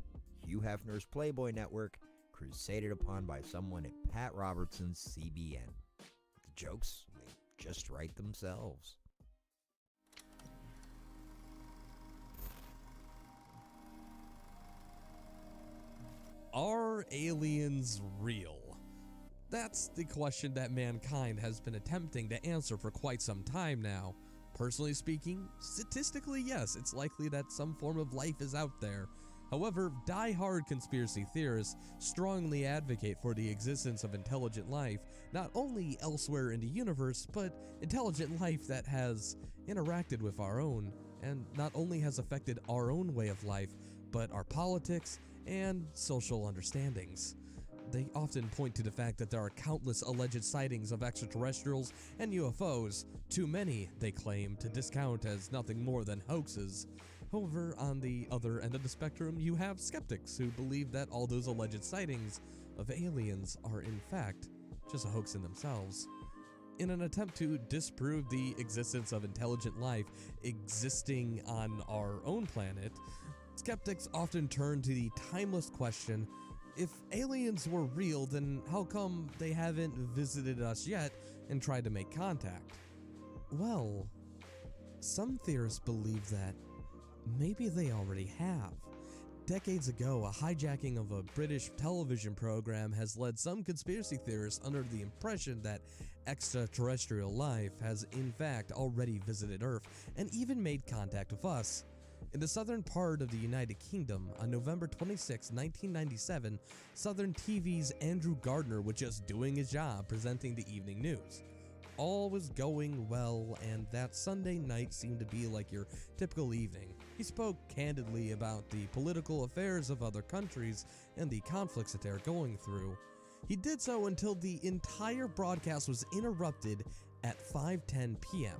Hugh Hefner's Playboy Network, crusaded upon by someone at Pat Robertson's CBN. The jokes, they just write themselves. Are aliens real? That's the question that mankind has been attempting to answer for quite some time now. Personally speaking, statistically yes, it's likely that some form of life is out there. However, die-hard conspiracy theorists strongly advocate for the existence of intelligent life, not only elsewhere in the universe, but intelligent life that has interacted with our own, and not only has affected our own way of life, but our politics and social understandings. They often point to the fact that there are countless alleged sightings of extraterrestrials and UFOs, too many, they claim, to discount as nothing more than hoaxes. However, on the other end of the spectrum, you have skeptics who believe that all those alleged sightings of aliens are in fact just a hoax in themselves. In an attempt to disprove the existence of intelligent life existing on our own planet, skeptics often turn to the timeless question, if aliens were real, then how come they haven't visited us yet and tried to make contact? Well, some theorists believe that maybe they already have. Decades ago, a hijacking of a British television program has led some conspiracy theorists under the impression that extraterrestrial life has in fact already visited Earth and even made contact with us. In the southern part of the United Kingdom, on November 26, 1997, Southern TV's Andrew Gardner was just doing his job presenting the evening news. All was going well, and that Sunday night seemed to be like your typical evening. He spoke candidly about the political affairs of other countries and the conflicts that they're going through. He did so until the entire broadcast was interrupted at 5:10 p.m.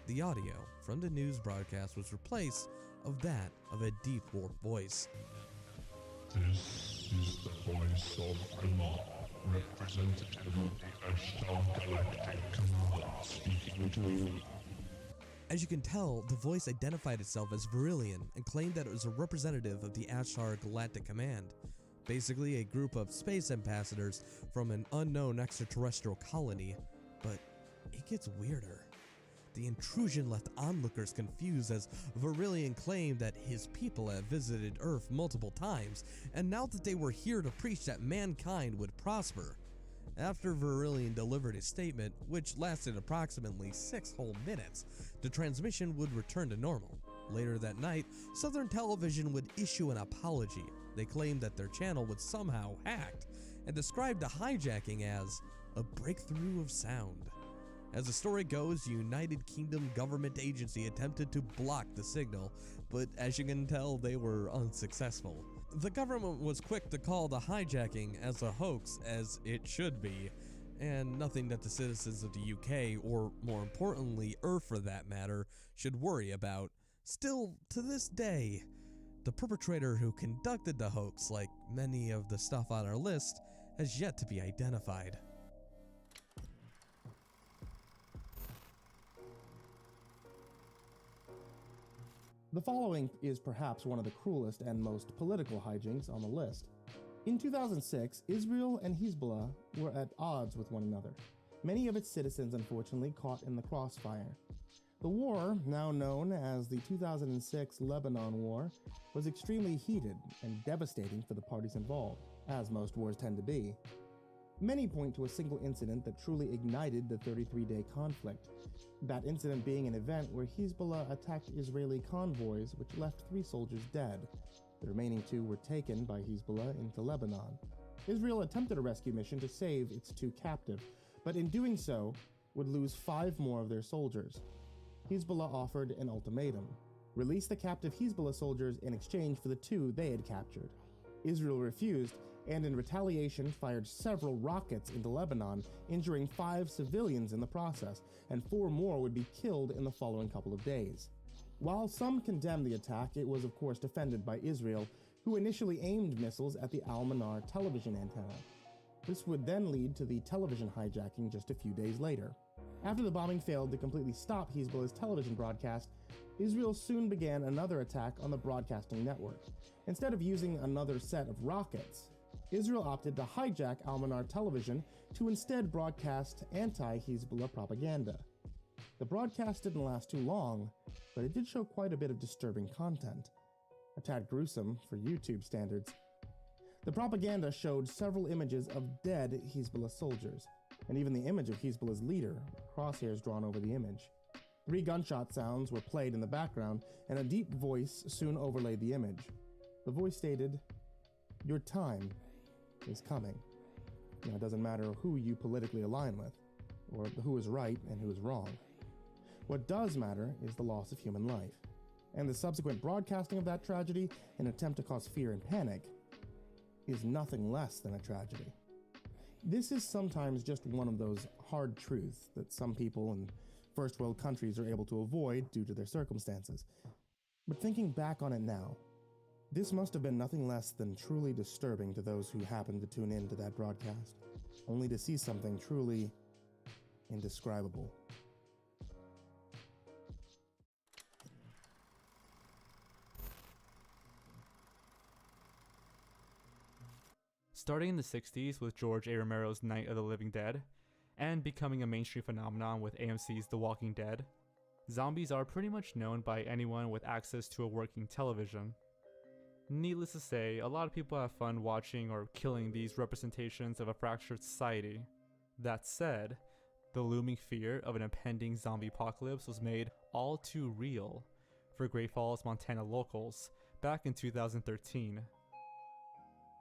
The audio from the news broadcast was replaced of that of a deep warped voice. This is the voice of Allah, representative of the Ashtar Galactic Command, speaking to you. As you can tell, the voice identified itself as Virillion and claimed that it was a representative of the Ashtar Galactic Command, basically a group of space ambassadors from an unknown extraterrestrial colony. But it gets weirder. The intrusion left onlookers confused as Virillion claimed that his people had visited Earth multiple times, and now that they were here to preach that mankind would prosper. After Virillion delivered his statement, which lasted approximately 6 whole minutes, the transmission would return to normal. Later that night, Southern Television would issue an apology. They claimed that their channel was somehow hacked, and described the hijacking as a breakthrough of sound. As the story goes, the United Kingdom government agency attempted to block the signal, but as you can tell, they were unsuccessful. The government was quick to call the hijacking as a hoax, as it should be. and nothing that the citizens of the UK, or more importantly, for that matter, should worry about. Still, to this day, the perpetrator who conducted the hoax, like many of the stuff on our list, has yet to be identified. The following is perhaps one of the cruelest and most political hijinks on the list. In 2006, Israel and Hezbollah were at odds with one another. Many of its citizens, unfortunately, caught in the crossfire. The war, now known as the 2006 Lebanon War, was extremely heated and devastating for the parties involved, as most wars tend to be. Many point to a single incident that truly ignited the 33-day conflict. That incident being an event where Hezbollah attacked Israeli convoys, which left 3 soldiers dead. The remaining 2 were taken by Hezbollah into Lebanon. Israel attempted a rescue mission to save its 2 captive, but in doing so, would lose 5 more of their soldiers. Hezbollah offered an ultimatum: release the captive Hezbollah soldiers in exchange for the 2 they had captured. Israel refused, and in retaliation fired several rockets into Lebanon, injuring 5 civilians in the process, and 4 more would be killed in the following couple of days. While some condemned the attack, it was of course defended by Israel, who initially aimed missiles at the Al-Manar television antenna. This would then lead to the television hijacking just a few days later. After the bombing failed to completely stop Hezbollah's television broadcast, Israel soon began another attack on the broadcasting network. Instead of using another set of rockets, Israel opted to hijack Al-Manar television to instead broadcast anti-Hezbollah propaganda. The broadcast didn't last too long, but it did show quite a bit of disturbing content. A tad gruesome for YouTube standards. The propaganda showed several images of dead Hezbollah soldiers, and even the image of Hezbollah's leader, crosshairs drawn over the image. 3 gunshot sounds were played in the background, and a deep voice soon overlaid the image. The voice stated, "Your time is coming." Now, it doesn't matter who you politically align with, or who is right and who is wrong. What does matter is the loss of human life, and the subsequent broadcasting of that tragedy in an attempt to cause fear and panic is nothing less than a tragedy. This is sometimes just one of those hard truths that some people in first world countries are able to avoid due to their circumstances. But thinking back on it now, this must have been nothing less than truly disturbing to those who happened to tune in to that broadcast, only to see something truly indescribable. Starting in the 60s with George A. Romero's Night of the Living Dead, and becoming a mainstream phenomenon with AMC's The Walking Dead, zombies are pretty much known by anyone with access to a working television. Needless to say, a lot of people have fun watching or killing these representations of a fractured society. That said, the looming fear of an impending zombie apocalypse was made all too real for Great Falls, Montana locals back in 2013.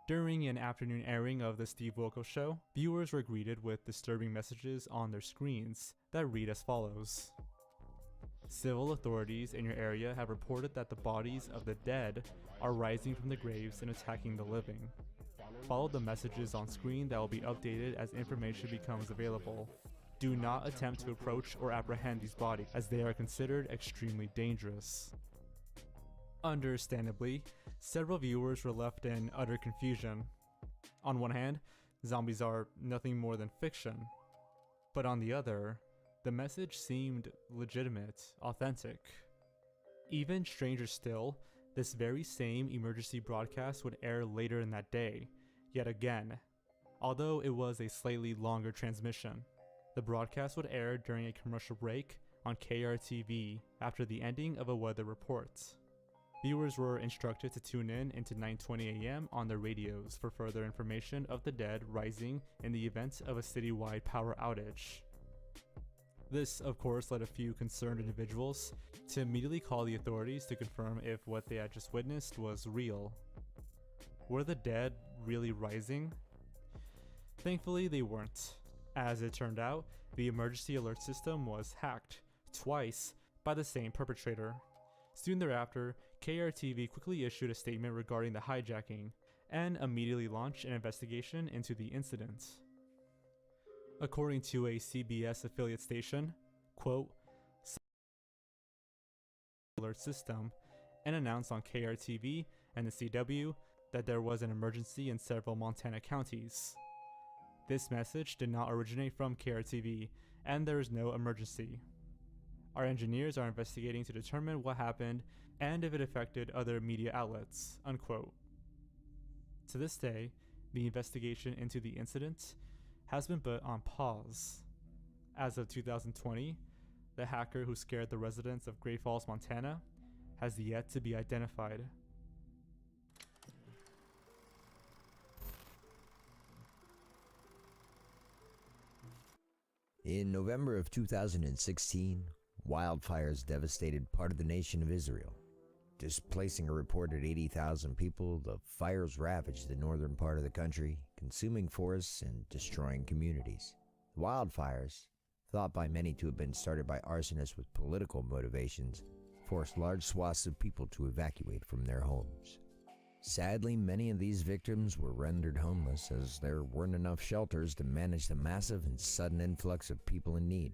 During an afternoon airing of The Steve Wilkos Show, viewers were greeted with disturbing messages on their screens that read as follows. Civil authorities in your area have reported that the bodies of the dead are rising from the graves and attacking the living. Follow the messages on screen that will be updated as information becomes available. Do not attempt to approach or apprehend these bodies, as they are considered extremely dangerous. Understandably, several viewers were left in utter confusion. On one hand, zombies are nothing more than fiction, but on the other, the message seemed legitimate, authentic. Even stranger still, this very same emergency broadcast would air later in that day, yet again. Although it was a slightly longer transmission, the broadcast would air during a commercial break on KRTV after the ending of a weather report. Viewers were instructed to tune in into 9:20 a.m. on their radios for further information of the dead rising in the event of a citywide power outage. This, of course, led a few concerned individuals to immediately call the authorities to confirm if what they had just witnessed was real. Were the dead really rising? Thankfully, they weren't. As it turned out, the emergency alert system was hacked, twice, by the same perpetrator. Soon thereafter, KRTV quickly issued a statement regarding the hijacking, and immediately launched an investigation into the incident. According to a CBS affiliate station, quote, alert system, and announced on KRTV and the CW that there was an emergency in several Montana counties. This message did not originate from KRTV, and there is no emergency. Our engineers are investigating to determine what happened and if it affected other media outlets, unquote. To this day, the investigation into the incident has been put on pause. As of 2020, the hacker who scared the residents of Great Falls, Montana, has yet to be identified. In November of 2016, wildfires devastated part of the nation of Israel. Displacing a reported 80,000 people, the fires ravaged the northern part of the country, consuming forests and destroying communities. The wildfires, thought by many to have been started by arsonists with political motivations, forced large swaths of people to evacuate from their homes. Sadly, many of these victims were rendered homeless as there weren't enough shelters to manage the massive and sudden influx of people in need.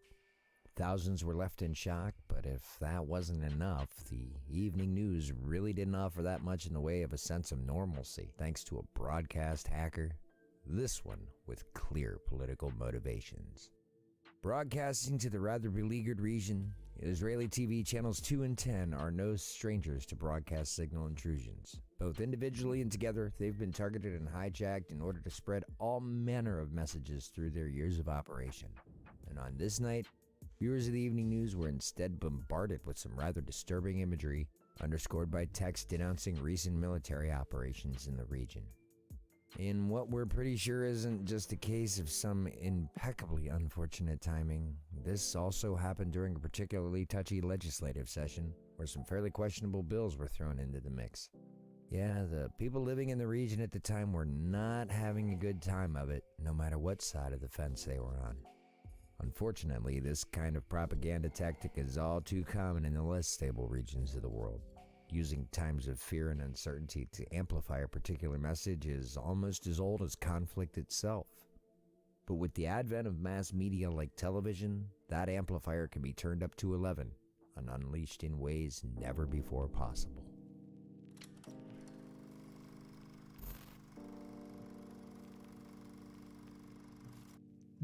Thousands were left in shock, but if that wasn't enough, the evening news really didn't offer that much in the way of a sense of normalcy, thanks to a broadcast hacker, this one with clear political motivations. Broadcasting to the rather beleaguered region, Israeli TV channels 2 and 10 are no strangers to broadcast signal intrusions. Both individually and together, they've been targeted and hijacked in order to spread all manner of messages through their years of operation. And on this night, viewers of the evening news were instead bombarded with some rather disturbing imagery, underscored by text denouncing recent military operations in the region. In what we're pretty sure isn't just a case of some impeccably unfortunate timing, this also happened during a particularly touchy legislative session, where some fairly questionable bills were thrown into the mix. Yeah, the people living in the region at the time were not having a good time of it, no matter what side of the fence they were on. Unfortunately, this kind of propaganda tactic is all too common in the less stable regions of the world. Using times of fear and uncertainty to amplify a particular message is almost as old as conflict itself. But with the advent of mass media like television, that amplifier can be turned up to 11 and unleashed in ways never before possible.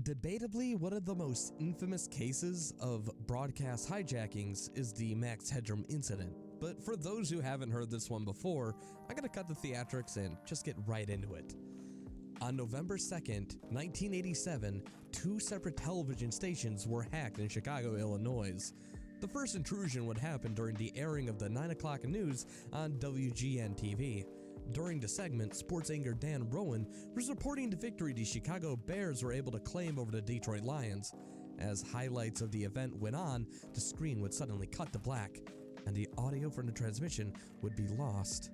Debatably, one of the most infamous cases of broadcast hijackings is the Max Headroom incident. But for those who haven't heard this one before, I gotta cut the theatrics and just get right into it. On November 2nd, 1987, 2 separate television stations were hacked in Chicago, Illinois. The first intrusion would happen during the airing of the 9 o'clock news on WGN-TV. During the segment, sports anchor Dan Rowan was reporting the victory the Chicago Bears were able to claim over the Detroit Lions. As highlights of the event went on, the screen would suddenly cut to black, and the audio from the transmission would be lost.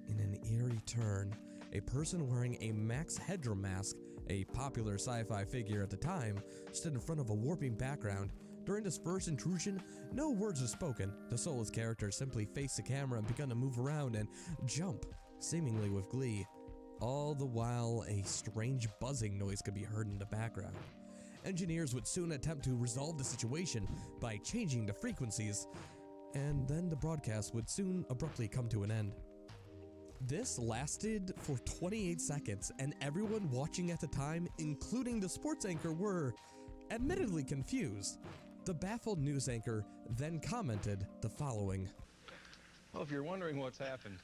In an eerie turn, a person wearing a Max Headroom mask, a popular sci-fi figure at the time, stood in front of a warping background. During this first intrusion, no words were spoken. The soulless character simply faced the camera and began to move around and jump, seemingly with glee. All the while, a strange buzzing noise could be heard in the background. Engineers would soon attempt to resolve the situation by changing the frequencies, and then the broadcast would soon abruptly come to an end. This lasted for 28 seconds, and everyone watching at the time, including the sports anchor, were admittedly confused. The baffled news anchor then commented the following. Well, if you're wondering what's happened,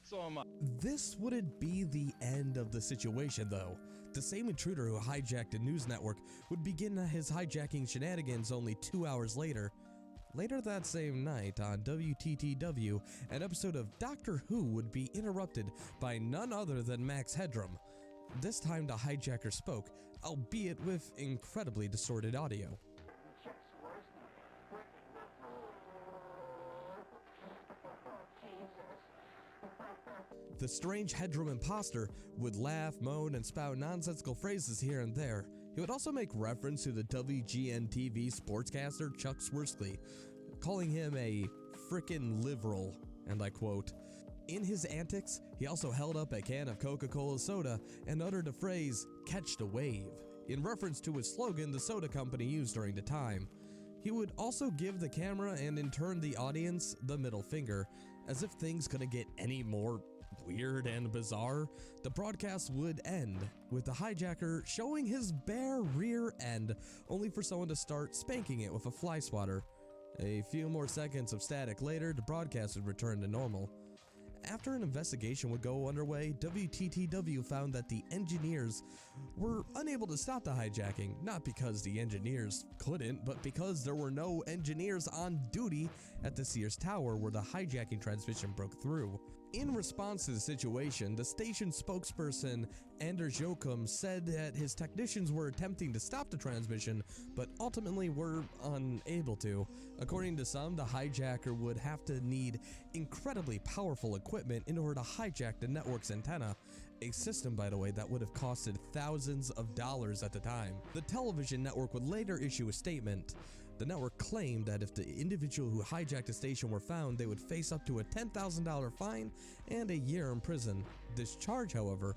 so am I. This wouldn't be the end of the situation, though. The same intruder who hijacked a news network would begin his hijacking shenanigans only 2 hours later. Later that same night on WTTW, an episode of Doctor Who would be interrupted by none other than Max Headroom. This time the hijacker spoke, albeit with incredibly distorted audio. The strange Headroom imposter would laugh, moan, and spout nonsensical phrases here and there. He would also make reference to the WGN-TV sportscaster Chuck Swirsky, calling him a frickin' liberal, and I quote. In his antics, he also held up a can of Coca-Cola soda and uttered the phrase, "catch the wave," in reference to his slogan the soda company used during the time. He would also give the camera and in turn the audience the middle finger. As if things couldn't get any more weird and bizarre, the broadcast would end with the hijacker showing his bare rear end, only for someone to start spanking it with a fly swatter. A few more seconds of static later, the broadcast would return to normal. After an investigation would go underway, WTTW found that the engineers were unable to stop the hijacking, not because the engineers couldn't, but because there were no engineers on duty at the Sears Tower where the hijacking transmission broke through. In response to the situation, the station spokesperson Anders Jokum said that his technicians were attempting to stop the transmission, but ultimately were unable to. According to some, the hijacker would have to need incredibly powerful equipment in order to hijack the network's antenna, a system, by the way, that would have costed thousands of dollars at the time. The television network would later issue a statement. The network claimed that if the individual who hijacked the station were found, they would face up to a $10,000 fine and a year in prison. This charge, however,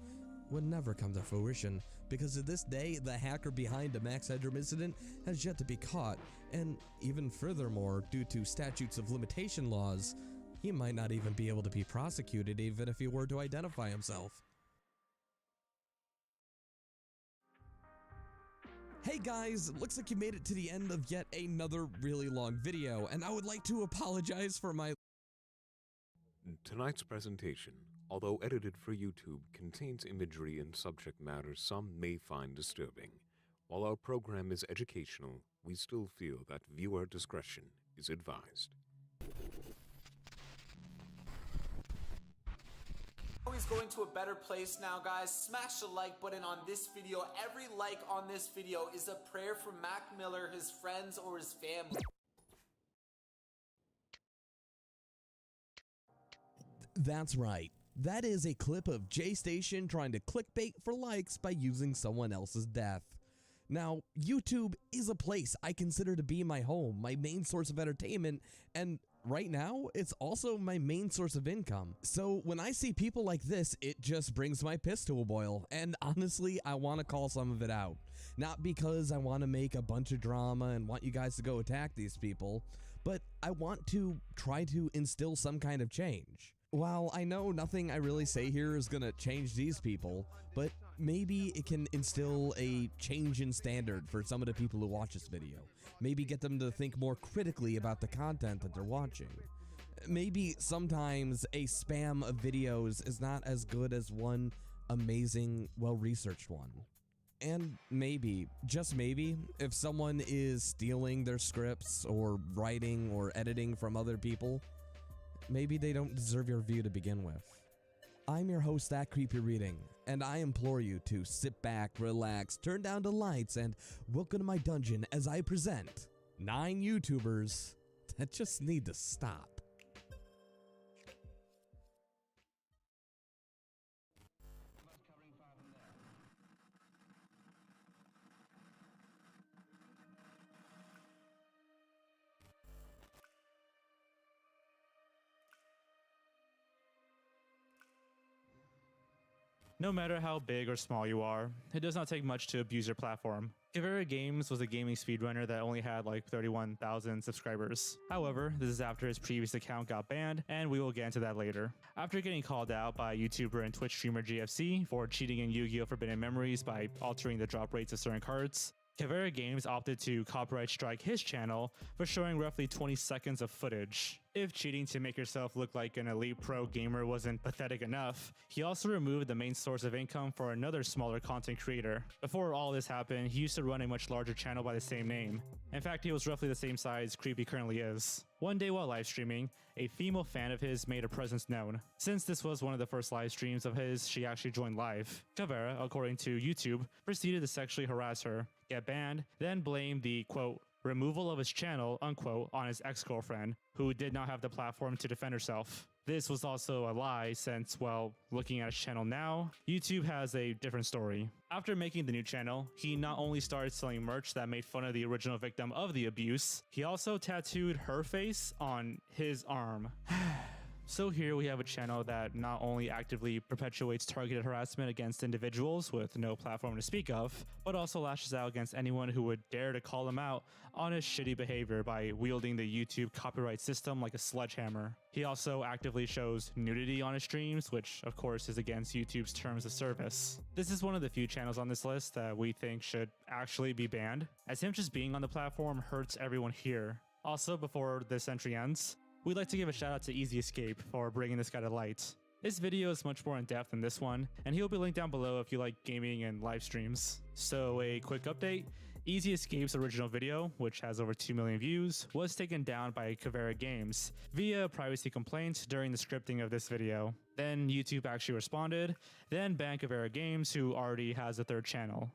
would never come to fruition, because to this day, the hacker behind the Max Headroom incident has yet to be caught, and even furthermore, due to statutes of limitation laws, he might not even be able to be prosecuted even if he were to identify himself. Hey guys, looks like you made it to the end of yet another really long video, and I would like to apologize for my... Tonight's presentation, although edited for YouTube, contains imagery and subject matter some may find disturbing. While our program is educational, we still feel that viewer discretion is advised. Always going to a better place now, guys. Smash the like button on this video. Every like on this video is a prayer for Mac Miller, his friends, or his family. That's right. That is a clip of J Station trying to clickbait for likes by using someone else's death. Now, YouTube is a place I consider to be my home, my main source of entertainment, and right now, it's also my main source of income. So when I see people like this, it just brings my piss to a boil, and honestly, I want to call some of it out. Not because I want to make a bunch of drama and want you guys to go attack these people, but I want to try to instill some kind of change. While I know nothing I really say here is gonna change these people, but maybe it can instill a change in standard for some of the people who watch this video. Maybe get them to think more critically about the content that they're watching. Maybe sometimes a spam of videos is not as good as one amazing, well-researched one. And maybe, just maybe, if someone is stealing their scripts or writing or editing from other people, maybe they don't deserve your view to begin with. I'm your host, That Creepy Reading, and I implore you to sit back, relax, turn down the lights, and welcome to my dungeon as I present 9 YouTubers that just need to stop. No matter how big or small you are, it does not take much to abuse your platform. Caveira Games was a gaming speedrunner that only had like 31,000 subscribers. However, this is after his previous account got banned, and we will get into that later. After getting called out by YouTuber and Twitch streamer GFC for cheating in Yu-Gi-Oh! Forbidden Memories by altering the drop rates of certain cards, Caveira Games opted to copyright strike his channel for showing roughly 20 seconds of footage. If cheating to make yourself look like an elite pro gamer wasn't pathetic enough, he also removed the main source of income for another smaller content creator. Before all this happened, he used to run a much larger channel by the same name. In fact, he was roughly the same size Creepy currently is. One day while live streaming, a female fan of his made her presence known. Since this was one of the first live streams of his, she actually joined live. Caveira, according to YouTube, proceeded to sexually harass her, get banned, then blamed the, quote, removal of his channel, unquote, on his ex-girlfriend, who did not have the platform to defend herself. This was also a lie since, well, looking at his channel now, YouTube has a different story. After making the new channel, he not only started selling merch that made fun of the original victim of the abuse, he also tattooed her face on his arm. So here we have a channel that not only actively perpetuates targeted harassment against individuals with no platform to speak of, but also lashes out against anyone who would dare to call him out on his shitty behavior by wielding the YouTube copyright system like a sledgehammer. He also actively shows nudity on his streams, which of course is against YouTube's terms of service. This is one of the few channels on this list that we think should actually be banned, as him just being on the platform hurts everyone here. Also, before this entry ends, we'd like to give a shout out to Easy Escape for bringing this guy to light. This video is much more in depth than this one, and he'll be linked down below if you like gaming and live streams. So a quick update, Easy Escape's original video, which has over 2 million views, was taken down by Kavera Games via a privacy complaint during the scripting of this video. Then YouTube actually responded, then banned Kavera Games, who already has a third channel.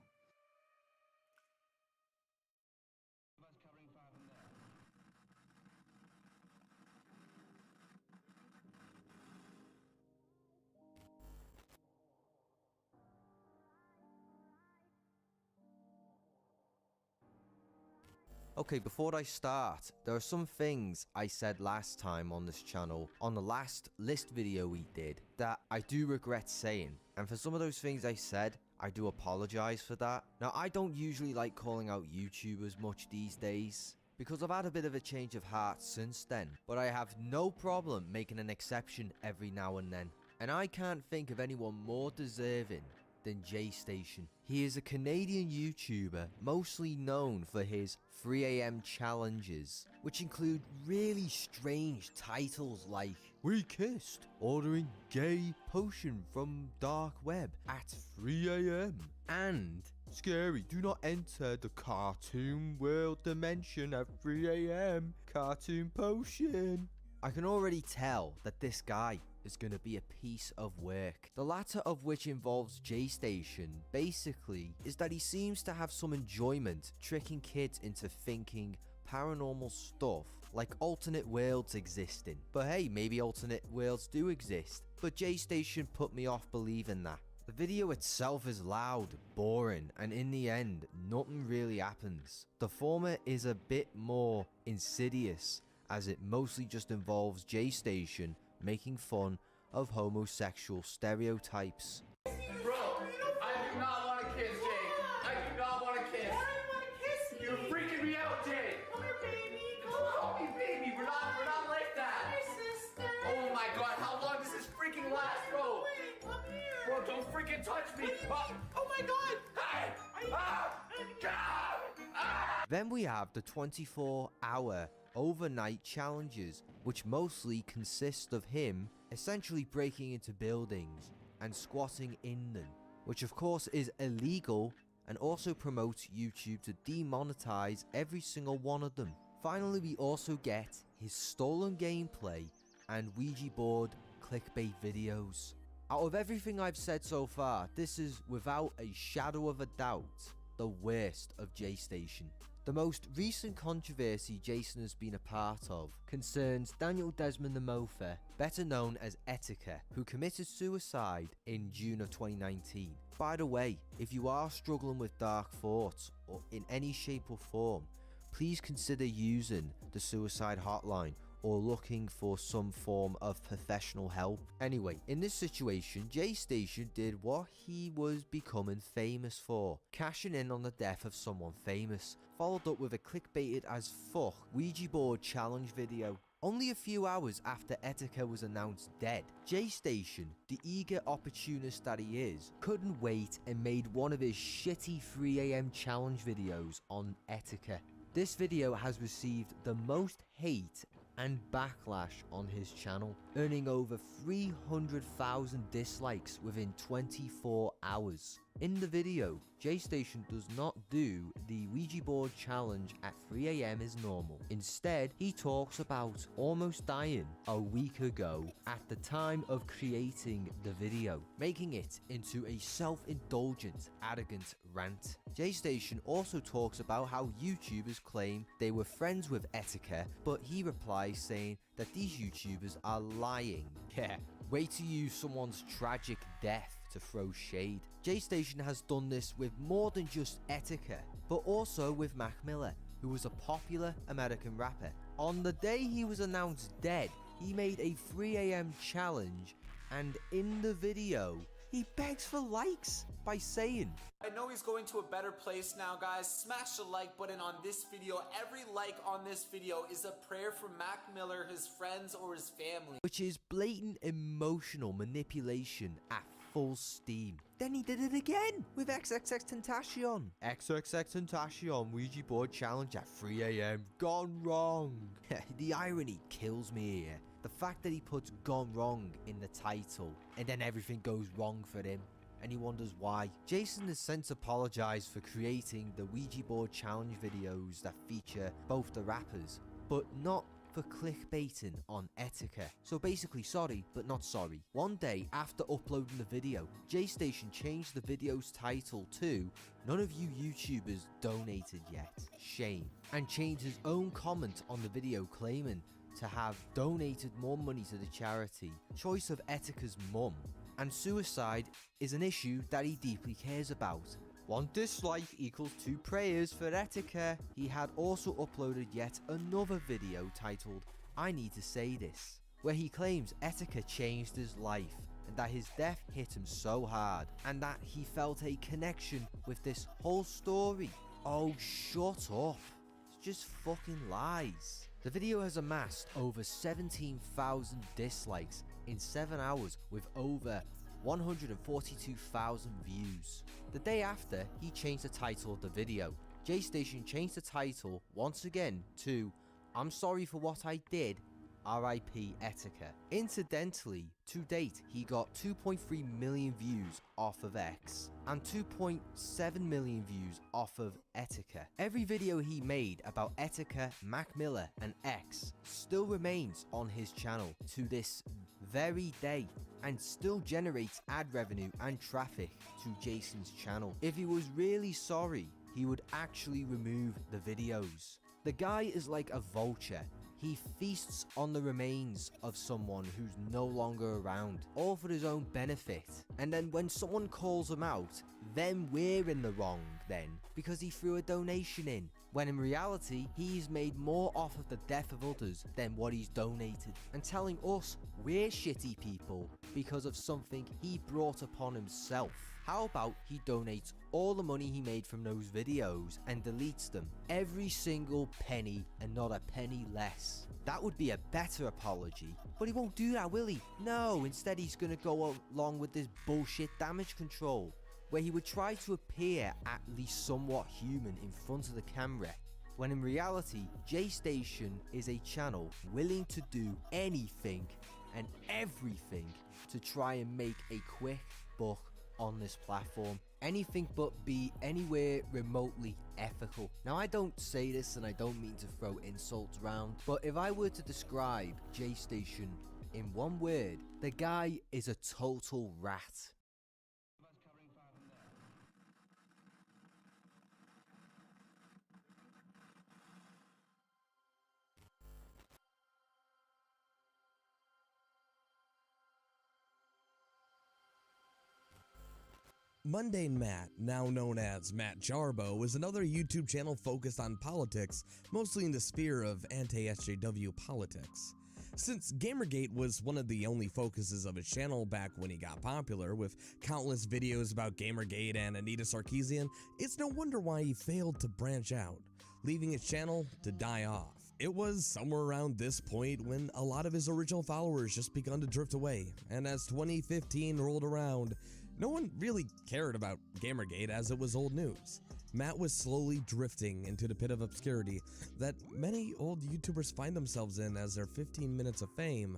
Okay, before I start, there are some things I said last time on this channel, on the last list video we did, that I do regret saying. And for some of those things I said, I do apologize for that. Now, I don't usually like calling out YouTubers much these days, because I've had a bit of a change of heart since then. But I have no problem making an exception every now and then. And I can't think of anyone more deserving than J-Station. He is a Canadian YouTuber, mostly known for his 3 AM challenges, which include really strange titles like "We Kissed, Ordering Gay Potion from Dark Web at 3 AM" and "Scary, do not enter the cartoon world dimension at 3 AM, cartoon potion." I can already tell that this guy is going to be a piece of work. The latter of which involves J-Station basically is that he seems to have some enjoyment tricking kids into thinking paranormal stuff like alternate worlds existing. But hey, maybe alternate worlds do exist. But J-Station put me off believing that. The video itself is loud, boring, and in the end, nothing really happens. The former is a bit more insidious, as it mostly just involves J-Station making fun of homosexual stereotypes. Bro, I do not want to kiss, Jake. I do not want to kiss. Why do you want to kiss me? You're freaking me out, Jake. Come here, baby. Come Don't on. call me baby. We're not like that. Hi, sister. Oh my god, how long does this freaking last, bro? Wait, come here. Bro, don't freaking touch me. Oh my god. Hey! Then we have the 24-hour overnight challenges, which mostly consist of him essentially breaking into buildings and squatting in them, which of course is illegal and also promotes YouTube to demonetize every single one of them. Finally, we also get his stolen gameplay and Ouija board clickbait videos. Out of everything I've said so far, this is without a shadow of a doubt the worst of J-Station. The most recent controversy Jason has been a part of concerns Daniel Desmond the Mofer, better known as Etika, who committed suicide in June of 2019. By the way, if you are struggling with dark thoughts or in any shape or form, please consider using the suicide hotline or looking for some form of professional help. Anyway, in this situation, J-Station did what he was becoming famous for, cashing in on the death of someone famous, followed up with a clickbaited as fuck Ouija board challenge video. Only a few hours after Etika was announced dead, J-Station, the eager opportunist that he is, couldn't wait and made one of his shitty 3 AM challenge videos on Etika. This video has received the most hate and backlash on his channel, earning over 300,000 dislikes within 24 hours. In the video, J-Station does not do the Ouija board challenge at 3 AM as normal. Instead, he talks about almost dying a week ago at the time of creating the video, making it into a self-indulgent, arrogant rant. J-Station also talks about how YouTubers claim they were friends with Etika, but he replies saying that these YouTubers are lying. Yeah, way to use someone's tragic death to throw shade. J-Station has done this with more than just Etika, but also with Mac Miller, who was a popular American rapper. On the day he was announced dead, he made a 3 AM challenge, and in the video, he begs for likes by saying, I know he's going to a better place now, guys. Smash the like button on this video. Every like on this video is a prayer for Mac Miller, his friends, or his family. which is blatant emotional manipulation at full steam. Then he did it again with XXXTentacion. XXXTentacion Ouija board challenge at 3 AM. Gone wrong. The irony kills me here. The fact that he puts "gone wrong" in the title and then everything goes wrong for him and he wonders why. Jason has since apologized for creating the Ouija board challenge videos that feature both the rappers, but not for clickbaiting on Etika. So basically sorry, but not sorry. One day after uploading the video, J-Station changed the video's title to "None of you YouTubers donated yet, shame," and changed his own comment on the video claiming to have donated more money to the charity choice of Etika's mum, and suicide is an issue that he deeply cares about. 1 dislike equals 2 prayers for Etika. He had also uploaded yet another video titled "I Need to Say This," where he claims Etika changed his life and that his death hit him so hard and that he felt a connection with this whole story. Oh, shut up. It's just fucking lies. The video has amassed over 17,000 dislikes in 7 hours with over 142,000 views. The day after, he changed the title of the video. J-Station changed the title once again to "I'm sorry for what I did, RIP Etika." Incidentally, to date, he got 2.3 million views off of X and 2.7 million views off of Etika. Every video he made about Etika, Mac Miller, and X still remains on his channel to this very day and still generates ad revenue and traffic to Jason's channel. If he was really sorry, he would actually remove the videos. The guy is like a vulture. He feasts on the remains of someone who's no longer around, all for his own benefit. And then when someone calls him out, then we're in the wrong then, because he threw a donation in. When in reality, he's made more off of the death of others than what he's donated. And telling us we're shitty people because of something he brought upon himself. How about he donates all the money he made from those videos and deletes them? Every single penny and not a penny less. That would be a better apology. But he won't do that, will he? No, instead he's gonna go along with this bullshit damage control, where he would try to appear at least somewhat human in front of the camera, when in reality, J-Station is a channel willing to do anything and everything to try and make a quick buck on this platform. Anything but be anywhere remotely ethical. Now, I don't say this and I don't mean to throw insults around, but if I were to describe J-Station in one word, the guy is a total rat. Mundane Matt, now known as Matt Jarbo, is another YouTube channel focused on politics, mostly in the sphere of anti-SJW politics. Since Gamergate was one of the only focuses of his channel back when he got popular, with countless videos about Gamergate and Anita Sarkeesian, it's no wonder why he failed to branch out, leaving his channel to die off. It was somewhere around this point when a lot of his original followers just begun to drift away, and as 2015 rolled around, no one really cared about Gamergate as it was old news. Matt was slowly drifting into the pit of obscurity that many old YouTubers find themselves in as their 15 minutes of fame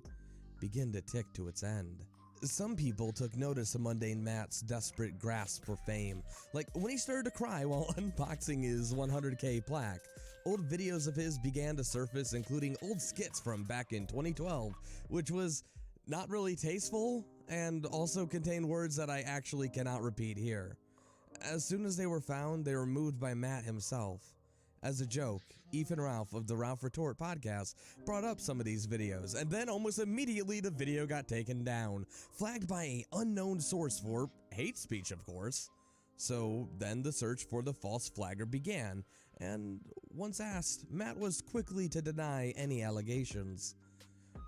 begin to tick to its end. Some people took notice of Mundane Matt's desperate grasp for fame, like when he started to cry while unboxing his 100K plaque. Old videos of his began to surface, including old skits from back in 2012, which was not really tasteful and also contained words that I actually cannot repeat here. As soon as they were found, they were removed by Matt himself. As a joke, Ethan Ralph of the Ralph Retort podcast brought up some of these videos, and then almost immediately the video got taken down, flagged by an unknown source for hate speech, of course. So then the search for the false flagger began, and once asked, Matt was quickly to deny any allegations.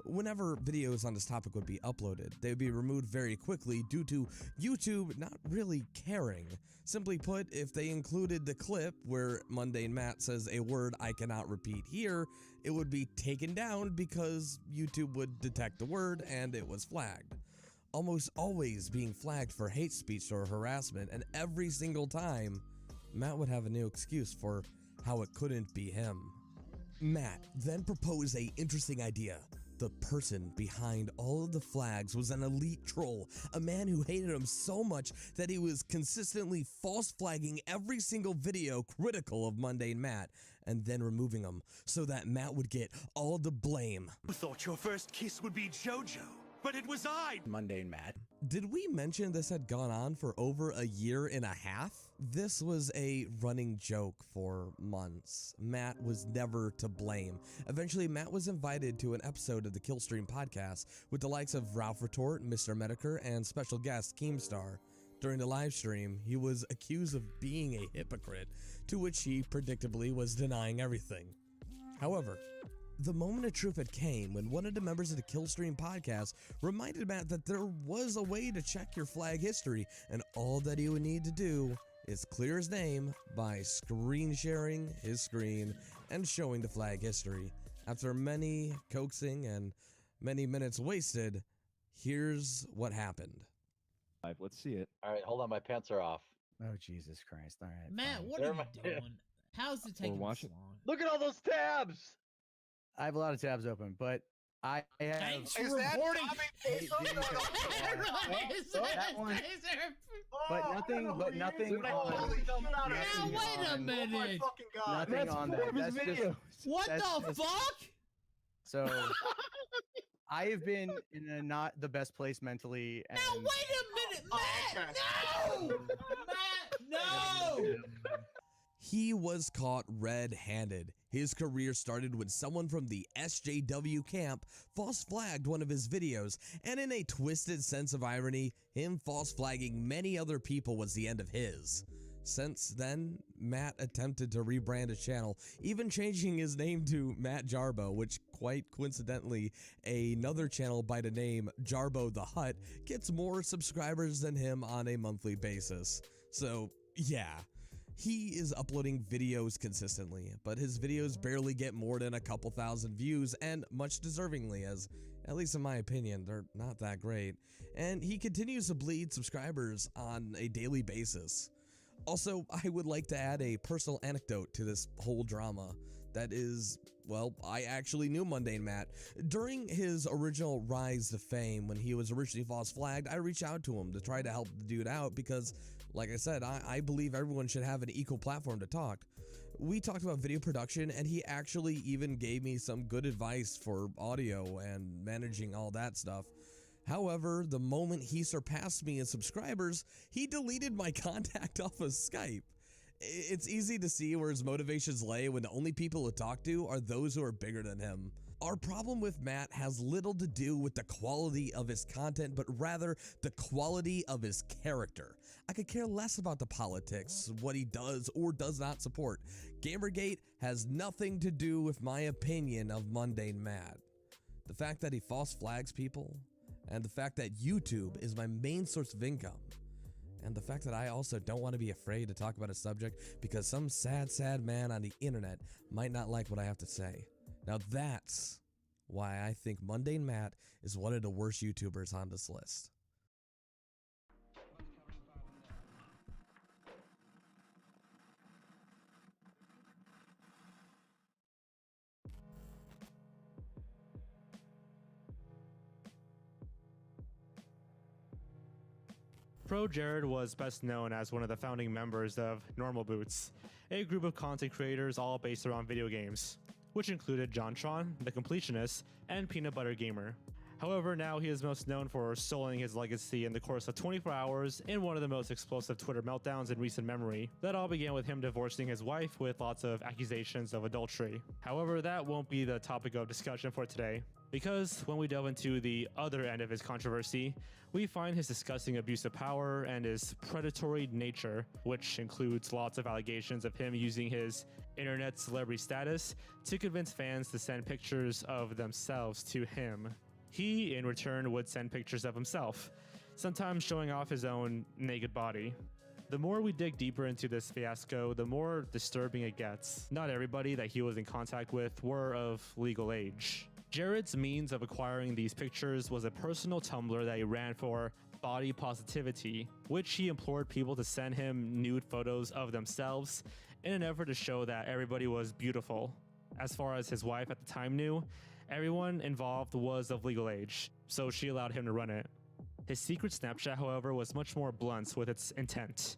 Whenever videos on this topic would be uploaded, they would be removed very quickly due to YouTube not really caring. Simply put, if they included the clip where Mundane Matt says a word I cannot repeat here, it would be taken down because YouTube would detect the word and it was flagged. Almost always being flagged for hate speech or harassment, and every single time, Matt would have a new excuse for how it couldn't be him. Matt then proposed an interesting idea. The person behind all of the flags was an elite troll, a man who hated him so much that he was consistently false flagging every single video critical of Mundane Matt and then removing them so that Matt would get all the blame. You thought your first kiss would be JoJo, but it was I, Mundane Matt. Did we mention this had gone on for over a year and a half? This was a running joke for months. Matt was never to blame. Eventually, Matt was invited to an episode of the Killstream podcast with the likes of Ralph Retort, Mr. Medicare, and special guest Keemstar. During the live stream, he was accused of being a hypocrite, to which he predictably was denying everything. However, the moment of truth had came when one of the members of the Killstream podcast reminded Matt that there was a way to check your flag history, and all that he would need to do is clear his name by screen sharing his screen and showing the flag history. After many coaxing and many minutes wasted, here's what happened. Let's see it. All right, hold on, my pants are off. Oh, Jesus Christ. All right. Matt, fine. what are you doing? How's it taking this long? Look at all those tabs! I have a lot of tabs open, but I have... Thanks for reporting! That one... But nothing on... Wait a minute! Nothing on that. That's just... What the fuck? So... I have been in a not the best place mentally. And... Now wait a minute, Matt! No! Matt, no! He was caught red-handed. His career started when someone from the SJW camp false flagged one of his videos, and in a twisted sense of irony, him false flagging many other people was the end of his. Since then, Matt attempted to rebrand his channel, even changing his name to Matt Jarbo, which quite coincidentally, another channel by the name Jarbo the Hut gets more subscribers than him on a monthly basis. So, yeah. He is uploading videos consistently, but his videos barely get more than a couple thousand views, and much deservingly, as, at least in my opinion, they're not that great. And he continues to bleed subscribers on a daily basis. Also, I would like to add a personal anecdote to this whole drama. That is, well, I actually knew Mundane Matt. During his original rise to fame, when he was originally false flagged, I reached out to him to try to help the dude out because, like I said, I believe everyone should have an equal platform to talk. We talked about video production, and he actually even gave me some good advice for audio and managing all that stuff. However, the moment he surpassed me in subscribers, he deleted my contact off of Skype. It's easy to see where his motivations lay when the only people to talk to are those who are bigger than him. Our problem with Matt has little to do with the quality of his content, but rather the quality of his character. I could care less about the politics, what he does or does not support. Gamergate has nothing to do with my opinion of Mundane Matt. The fact that he false flags people, and the fact that YouTube is my main source of income, and the fact that I also don't want to be afraid to talk about a subject because some sad man on the internet might not like what I have to say. Now that's why I think Mundane Matt is one of the worst YouTubers on this list. Pro Jared was best known as one of the founding members of Normal Boots, a group of content creators all based around video games, which included JonTron, The Completionist, and Peanut Butter Gamer. However, now he is most known for sullying his legacy in the course of 24 hours in one of the most explosive Twitter meltdowns in recent memory. That all began with him divorcing his wife with lots of accusations of adultery. However, that won't be the topic of discussion for today. Because when we delve into the other end of his controversy, we find his disgusting abuse of power and his predatory nature, which includes lots of allegations of him using his internet celebrity status to convince fans to send pictures of themselves to him. He, in return, would send pictures of himself, sometimes showing off his own naked body. The more we dig deeper into this fiasco, the more disturbing it gets. Not everybody that he was in contact with were of legal age. Jared's means of acquiring these pictures was a personal Tumblr that he ran for body positivity, which he implored people to send him nude photos of themselves in an effort to show that everybody was beautiful. As far as his wife at the time knew, everyone involved was of legal age, so she allowed him to run it. His secret Snapchat, however, was much more blunt with its intent.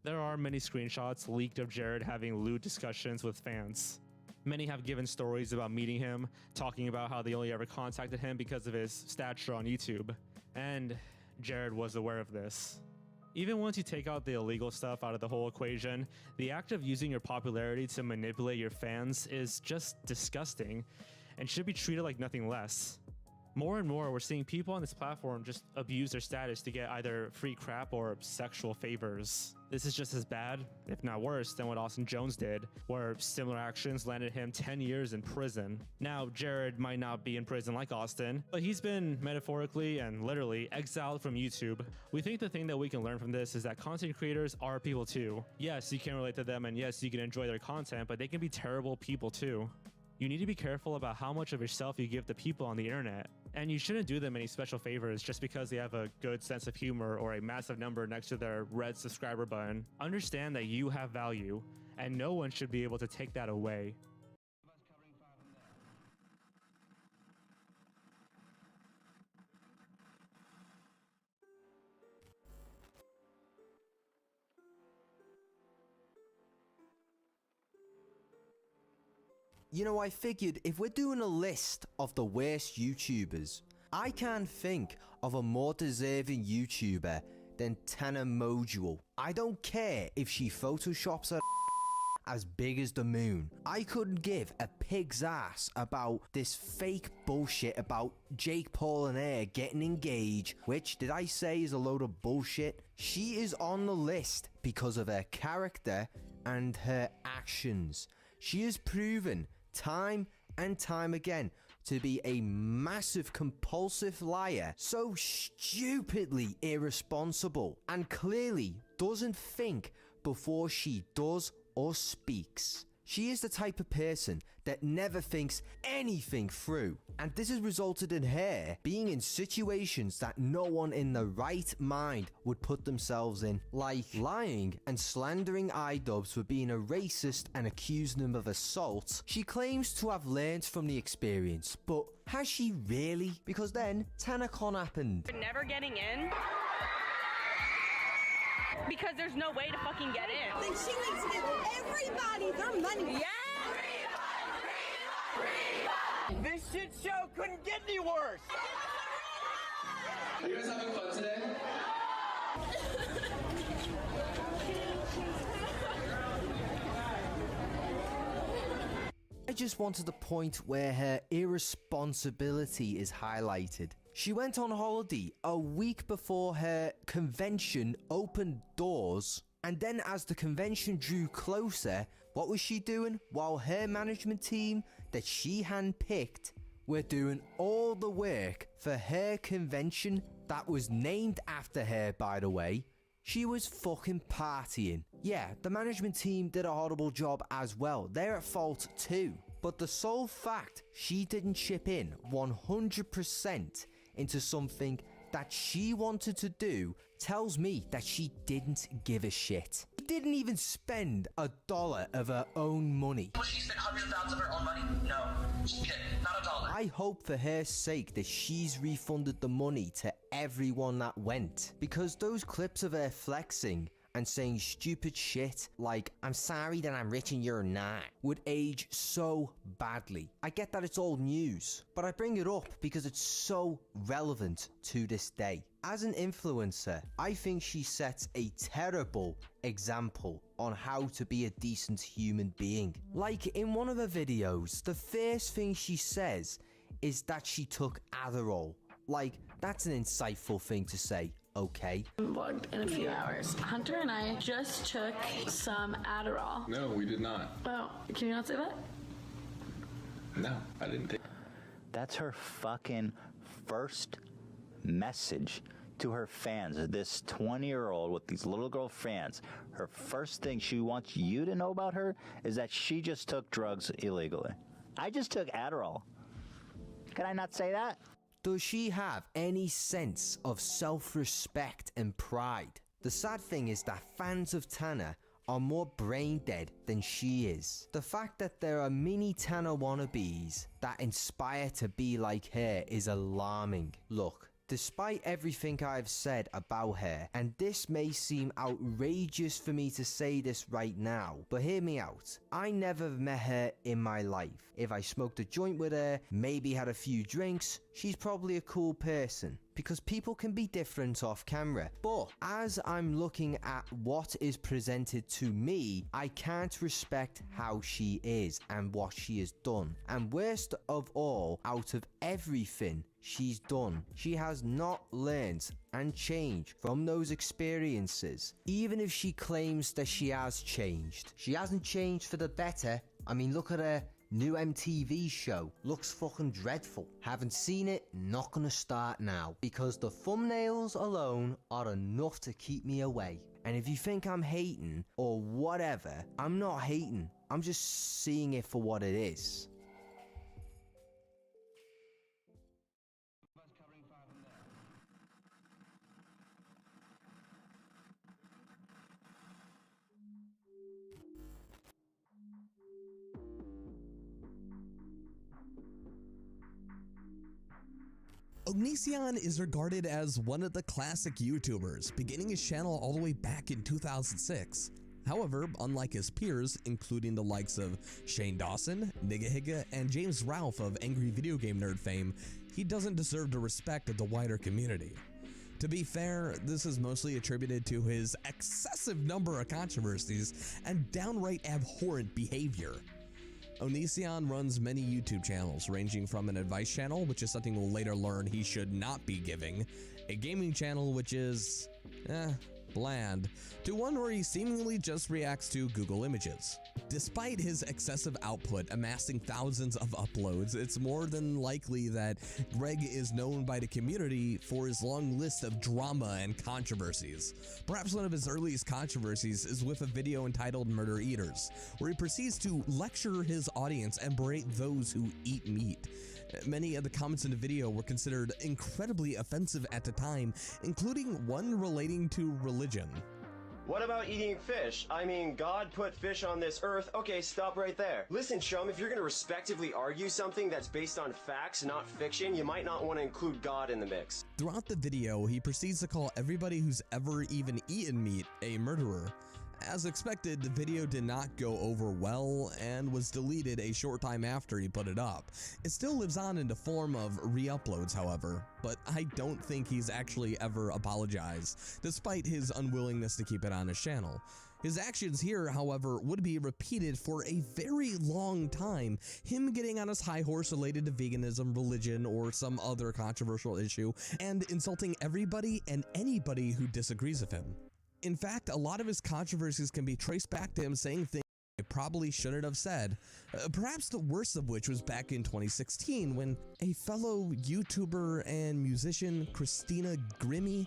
There are many screenshots leaked of Jared having lewd discussions with fans. Many have given stories about meeting him, talking about how they only ever contacted him because of his stature on YouTube. And Jared was aware of this. Even once you take out the illegal stuff out of the whole equation, the act of using your popularity to manipulate your fans is just disgusting and should be treated like nothing less. More and more, we're seeing people on this platform just abuse their status to get either free crap or sexual favors. This is just as bad, if not worse, than what Austin Jones did, where similar actions landed him 10 years in prison. Now, Jared might not be in prison like Austin, but he's been metaphorically and literally exiled from YouTube. We think the thing that we can learn from this is that content creators are people too. Yes, you can relate to them, and yes, you can enjoy their content, but they can be terrible people too. You need to be careful about how much of yourself you give to people on the internet. And you shouldn't do them any special favors just because they have a good sense of humor or a massive number next to their red subscriber button. Understand that you have value, and no one should be able to take that away. You know, I figured if we're doing a list of the worst YouTubers, I can't think of a more deserving YouTuber than Tana Modual. I don't care if she photoshops her as big as the moon. I couldn't give a pig's ass about this fake bullshit about Jake Paul and Air getting engaged, which, did I say, is a load of bullshit? She is on the list because of her character and her actions. She has proven time and time again to be a massive compulsive liar, so stupidly irresponsible, and clearly doesn't think before she does or speaks. She is the type of person that never thinks anything through, and this has resulted in her being in situations that no one in the right mind would put themselves in, like lying and slandering iDubbbz for being a racist and accusing him of assault. She claims to have learned from the experience, but has she really? Because then TanaCon happened. We're never getting in because there's no way to fucking get in. Then she needs to give everybody their money. Yeah! This shit show couldn't get any worse. Are you guys having fun today? I just wanted the point where her irresponsibility is highlighted. She went on holiday a week before her convention opened doors, and then as the convention drew closer, what was she doing? While her management team that she handpicked were doing all the work for her convention that was named after her, by the way, she was fucking partying. Yeah, the management team did a horrible job as well. They're at fault too. But the sole fact she didn't chip in 100% into something that she wanted to do tells me that she didn't give a shit. She didn't even spend $1 of her own money. Will she spend hundreds of thousands of her own money? No, she didn't. Not $1. I hope for her sake that she's refunded the money to everyone that went, because those clips of her flexing and saying stupid shit like, I'm sorry that I'm rich and you're not, would age so badly. I get that it's old news, but I bring it up because it's so relevant to this day. As an influencer, I think she sets a terrible example on how to be a decent human being. Like in one of her videos, the first thing she says is that she took Adderall. Like, that's an insightful thing to say, okay? Vlogged in a few hours. Hunter and I just took some Adderall. No, we did not. Oh, can you not say that? No, I didn't think. That's her fucking first message to her fans. This 20-year-old with these little girl fans, her first thing she wants you to know about her is that she just took drugs illegally. I just took Adderall. Can I not say that? Does she have any sense of self-respect and pride? The sad thing is that fans of Tana are more brain dead than she is. The fact that there are mini Tana wannabes that inspire to be like her is alarming. Look, despite everything I've said about her, and this may seem outrageous for me to say this right now, but hear me out. I never met her in my life. If I smoked a joint with her, maybe had a few drinks, she's probably a cool person. Because people can be different off camera. But as I'm looking at what is presented to me, I can't respect how she is and what she has done. And worst of all, out of everything she's done, she has not learned and changed from those experiences. Even if she claims that she has changed, she hasn't changed for the better. I mean, look at her new MTV show. Looks fucking dreadful. Haven't seen it, not gonna start now. Because the thumbnails alone are enough to keep me away. And if you think I'm hating or whatever, I'm not hating. I'm just seeing it for what it is. Onision is regarded as one of the classic YouTubers, beginning his channel all the way back in 2006. However, unlike his peers, including the likes of Shane Dawson, Nigga and James Ralph of Angry Video Game Nerd fame, he doesn't deserve the respect of the wider community. To be fair, this is mostly attributed to his excessive number of controversies and downright abhorrent behavior. Onision runs many YouTube channels, ranging from an advice channel, which is something we'll later learn he should not be giving, a gaming channel which is, bland, to one where he seemingly just reacts to Google images. Despite his excessive output amassing thousands of uploads, it's more than likely that Greg is known by the community for his long list of drama and controversies. Perhaps one of his earliest controversies is with a video entitled Murder Eaters, where he proceeds to lecture his audience and berate those who eat meat. Many of the comments in the video were considered incredibly offensive at the time, including one relating to religion. What about eating fish? I mean, God put fish on this earth. Okay, stop right there. Listen, chum, if you're gonna respectively argue something that's based on facts, not fiction, you might not want to include God in the mix. Throughout the video, he proceeds to call everybody who's ever even eaten meat a murderer. As expected, the video did not go over well and was deleted a short time after he put it up. It still lives on in the form of re-uploads, however, but I don't think he's actually ever apologized, despite his unwillingness to keep it on his channel. His actions here, however, would be repeated for a very long time, him getting on his high horse related to veganism, religion, or some other controversial issue, and insulting everybody and anybody who disagrees with him. In fact, a lot of his controversies can be traced back to him saying things I probably shouldn't have said. Perhaps the worst of which was back in 2016 when a fellow YouTuber and musician, Christina Grimmie,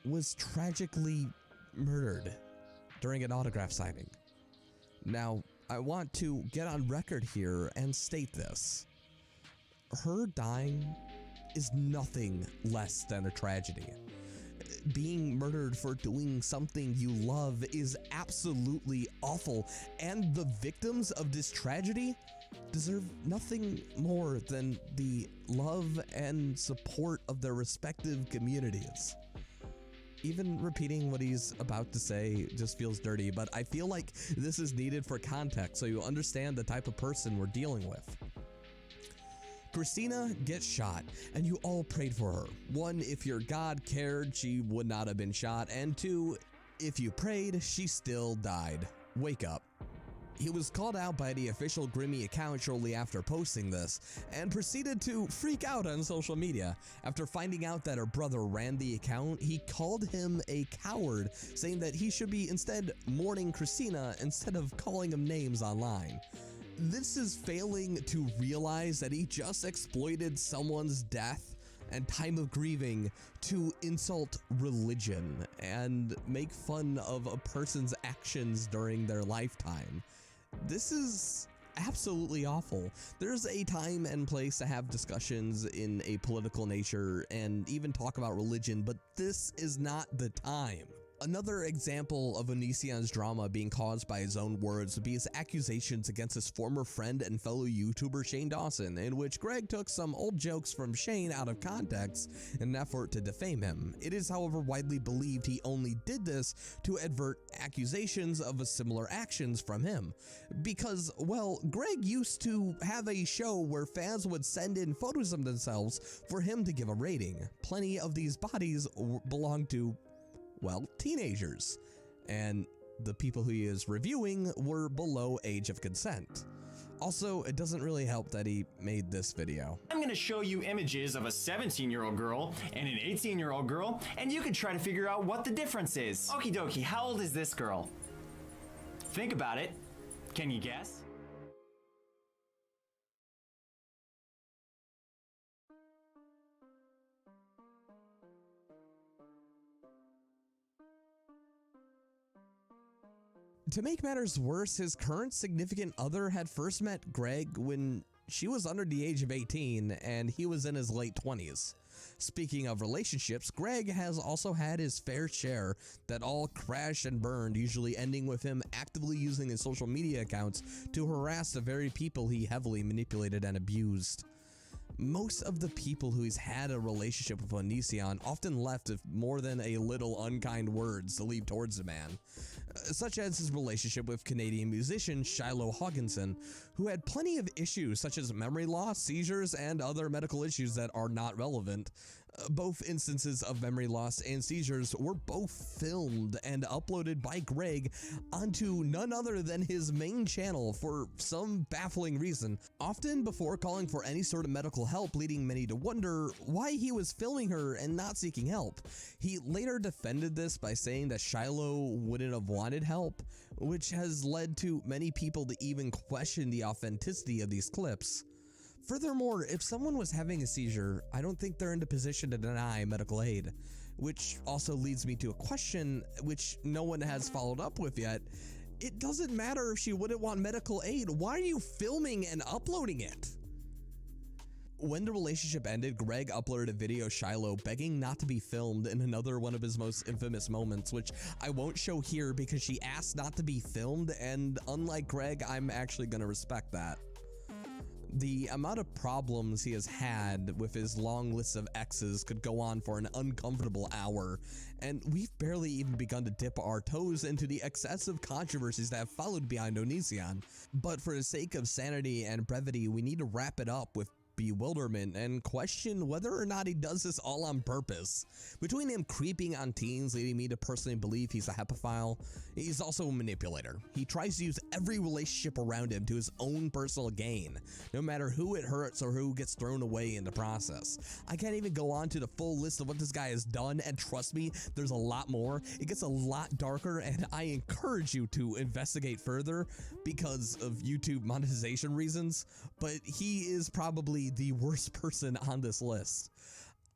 was tragically murdered during an autograph signing. Now, I want to get on record here and state this. Her dying is nothing less than a tragedy. Being murdered for doing something you love is absolutely awful, and the victims of this tragedy deserve nothing more than the love and support of their respective communities. Even repeating what he's about to say just feels dirty, but I feel like this is needed for context so you understand the type of person we're dealing with. Christina gets shot, and you all prayed for her. 1, if your God cared, she would not have been shot, and 2, if you prayed, she still died. Wake up. He was called out by the official Grimmy account shortly after posting this, and proceeded to freak out on social media. After finding out that her brother ran the account, he called him a coward, saying that he should be instead mourning Christina instead of calling him names online. This is failing to realize that he just exploited someone's death and time of grieving to insult religion and make fun of a person's actions during their lifetime. This is absolutely awful. There's a time and place to have discussions in a political nature and even talk about religion, but this is not the time. Another example of Onision's drama being caused by his own words would be his accusations against his former friend and fellow YouTuber Shane Dawson, in which Greg took some old jokes from Shane out of context in an effort to defame him. It is, however, widely believed he only did this to avert accusations of similar actions from him. Because, well, Greg used to have a show where fans would send in photos of themselves for him to give a rating. Plenty of these bodies belong to, well, teenagers, and the people who he is reviewing were below age of consent. Also, it doesn't really help that he made this video. I'm going to show you images of a 17-year-old girl and an 18-year-old girl, and you can try to figure out what the difference is. Okie dokie, how old is this girl? Think about it. Can you guess? To make matters worse, his current significant other had first met Greg when she was under the age of 18 and he was in his late 20s. Speaking of relationships, Greg has also had his fair share that all crashed and burned, usually ending with him actively using his social media accounts to harass the very people he heavily manipulated and abused. Most of the people who he's had a relationship with Onision often left with more than a little unkind words to leave towards the man, such as his relationship with Canadian musician Shiloh Hogginson, who had plenty of issues such as memory loss, seizures, and other medical issues that are not relevant. Both instances of memory loss and seizures were both filmed and uploaded by Greg onto none other than his main channel for some baffling reason, often before calling for any sort of medical help, leading many to wonder why he was filming her and not seeking help. He later defended this by saying that Shiloh wouldn't have wanted help, which has led to many people to even question the authenticity of these clips. Furthermore, if someone was having a seizure, I don't think they're in a position to deny medical aid, which also leads me to a question which no one has followed up with yet. It doesn't matter if she wouldn't want medical aid. Why are you filming and uploading it? When the relationship ended, Greg uploaded a video of Shiloh begging not to be filmed in another one of his most infamous moments, which I won't show here because she asked not to be filmed, and unlike Greg, I'm actually going to respect that. The amount of problems he has had with his long list of exes could go on for an uncomfortable hour, and we've barely even begun to dip our toes into the excessive controversies that have followed behind Onision. But for the sake of sanity and brevity, we need to wrap it up with bewilderment and question whether or not he does this all on purpose. Between him creeping on teens, leading me to personally believe he's a hepaphile, he's also a manipulator. He tries to use every relationship around him to his own personal gain, no matter who it hurts or who gets thrown away in the process. I can't even go on to the full list of what this guy has done, and trust me, there's a lot more. It gets a lot darker, and I encourage you to investigate further because of YouTube monetization reasons, but he is probably the worst person on this list.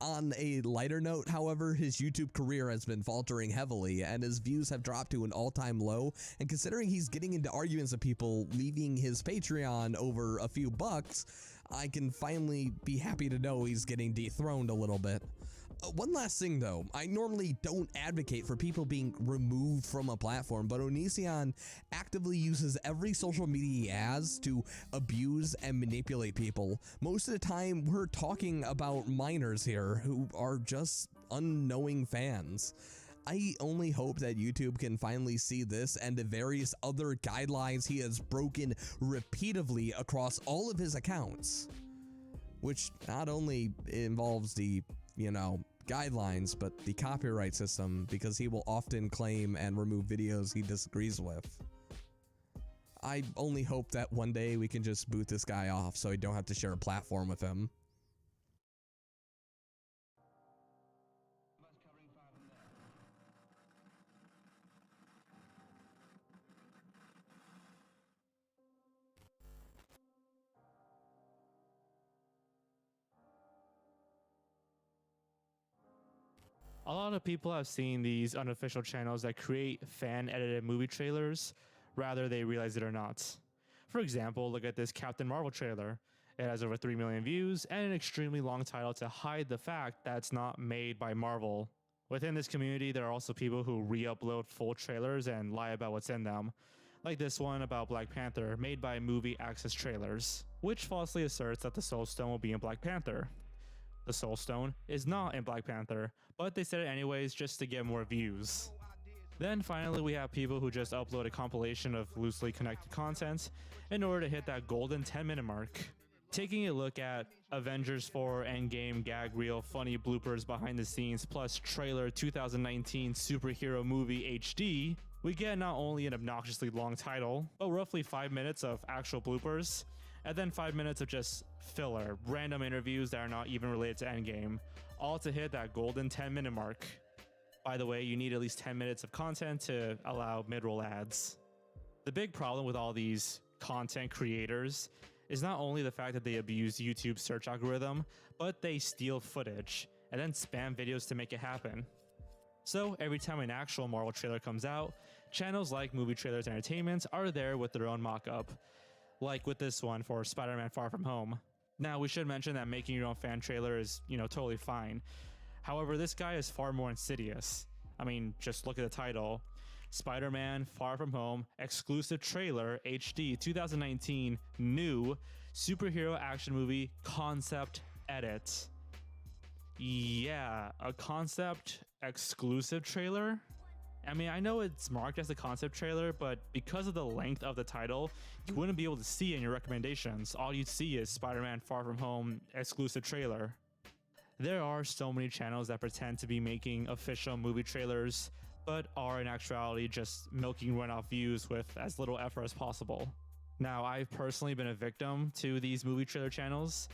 On a lighter note, however, his YouTube career has been faltering heavily and his views have dropped to an all-time low, and considering he's getting into arguments with people leaving his Patreon over a few bucks, I can finally be happy to know he's getting dethroned a little bit. One last thing though, I normally don't advocate for people being removed from a platform, but Onision actively uses every social media he has to abuse and manipulate people. Most of the time we're talking about minors here who are just unknowing fans. I only hope that YouTube can finally see this and the various other guidelines he has broken repeatedly across all of his accounts, which not only involves the, guidelines, but the copyright system, because he will often claim and remove videos he disagrees with. I only hope that one day we can just boot this guy off so I don't have to share a platform with him. A lot of people have seen these unofficial channels that create fan-edited movie trailers, whether they realize it or not. For example, look at this Captain Marvel trailer. It has over 3 million views and an extremely long title to hide the fact that it's not made by Marvel. Within this community, there are also people who re-upload full trailers and lie about what's in them, like this one about Black Panther, made by Movie Access Trailers, which falsely asserts that the Soul Stone will be in Black Panther. The Soul Stone is not in Black Panther, but they said it anyways just to get more views. Then finally we have people who just upload a compilation of loosely connected content in order to hit that golden 10-minute mark. Taking a look at Avengers 4 Endgame gag reel funny bloopers behind the scenes plus trailer 2019 superhero movie HD, we get not only an obnoxiously long title, but roughly 5 minutes of actual bloopers, and then 5 minutes of just filler, random interviews that are not even related to Endgame, all to hit that golden 10-minute mark. By the way, you need at least 10 minutes of content to allow mid-roll ads. The big problem with all these content creators is not only the fact that they abuse YouTube's search algorithm, but they steal footage and then spam videos to make it happen. So every time an actual Marvel trailer comes out, channels like Movie Trailers Entertainment are there with their own mock-up, like with this one for Spider-Man Far From Home. Now, we should mention that making your own fan trailer is, totally fine. However, this guy is far more insidious. I mean, just look at the title. Spider-Man Far From Home exclusive trailer HD 2019 new superhero action movie concept edit. Yeah, a concept exclusive trailer? I mean, I know it's marked as a concept trailer, but because of the length of the title, you wouldn't be able to see in your recommendations. All you'd see is Spider-Man Far From Home exclusive trailer. There are so many channels that pretend to be making official movie trailers, but are in actuality just milking runoff views with as little effort as possible. Now, I've personally been a victim to these movie trailer channels.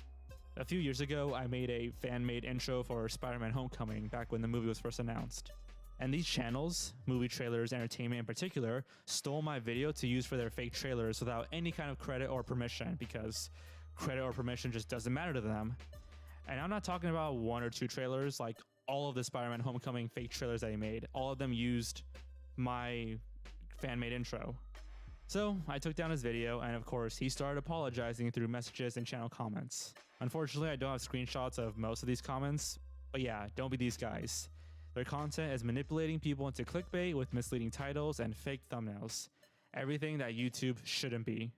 A few years ago, I made a fan-made intro for Spider-Man Homecoming back when the movie was first announced. And these channels, Movie Trailers Entertainment in particular, stole my video to use for their fake trailers without any kind of credit or permission, because credit or permission just doesn't matter to them. And I'm not talking about 1 or 2 trailers, like all of the Spider-Man Homecoming fake trailers that he made. All of them used my fan-made intro. So I took down his video, and of course he started apologizing through messages and channel comments. Unfortunately, I don't have screenshots of most of these comments, but yeah, don't be these guys. Their content is manipulating people into clickbait with misleading titles and fake thumbnails. Everything that YouTube shouldn't be.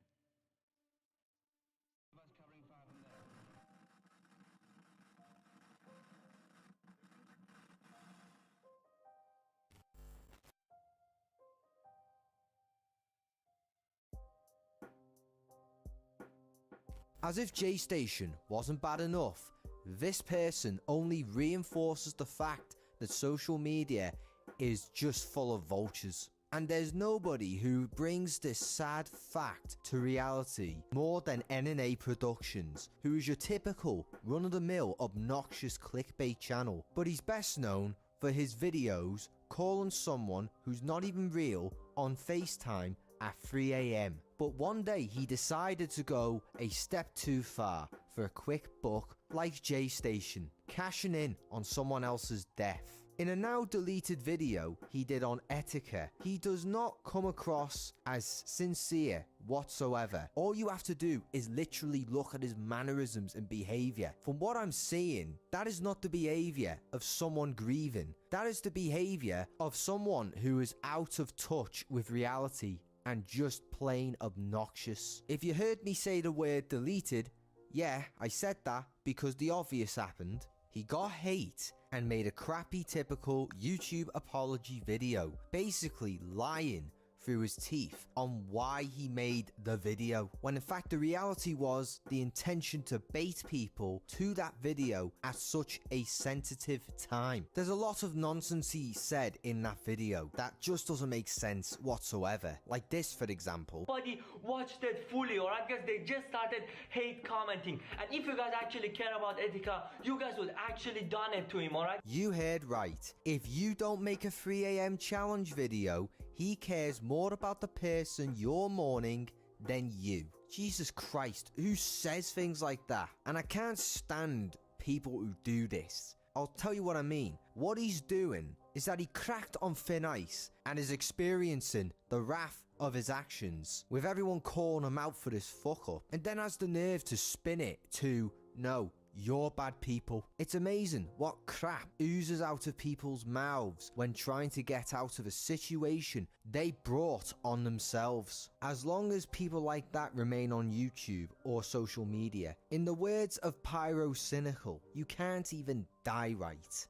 As if J-Station wasn't bad enough, this person only reinforces the fact that social media is just full of vultures. And there's nobody who brings this sad fact to reality more than NNA Productions, who is your typical run-of-the-mill obnoxious clickbait channel. But he's best known for his videos calling someone who's not even real on FaceTime at 3 AM. But one day he decided to go a step too far for a quick buck like J-Station, cashing in on someone else's death. In a now deleted video he did on Etika, he does not come across as sincere whatsoever. All you have to do is literally look at his mannerisms and behavior. From what I'm seeing, that is not the behavior of someone grieving. That is the behavior of someone who is out of touch with reality and just plain obnoxious. If you heard me say the word deleted, yeah, I said that because the obvious happened. He got hate and made a crappy typical YouTube apology video, basically lying through his teeth on why he made the video, when in fact the reality was the intention to bait people to that video at such a sensitive time. There's a lot of nonsense he said in that video that just doesn't make sense whatsoever. Like this, for example. Nobody watched it fully, alright guys? They just started hate commenting. And if you guys actually care about Etika, you guys would actually done it to him, alright? You heard right. If you don't make a 3 AM challenge video, he cares more about the person you're mourning than you. Jesus Christ, who says things like that? And I can't stand people who do this. I'll tell you what I mean. What he's doing is that he cracked on thin ice and is experiencing the wrath of his actions, with everyone calling him out for this fuck up, and then has the nerve to spin it to, no, you're bad people. It's amazing what crap oozes out of people's mouths when trying to get out of a situation they brought on themselves. As long as people like that remain on YouTube or social media, in the words of Pyro Cynical, you can't even die right.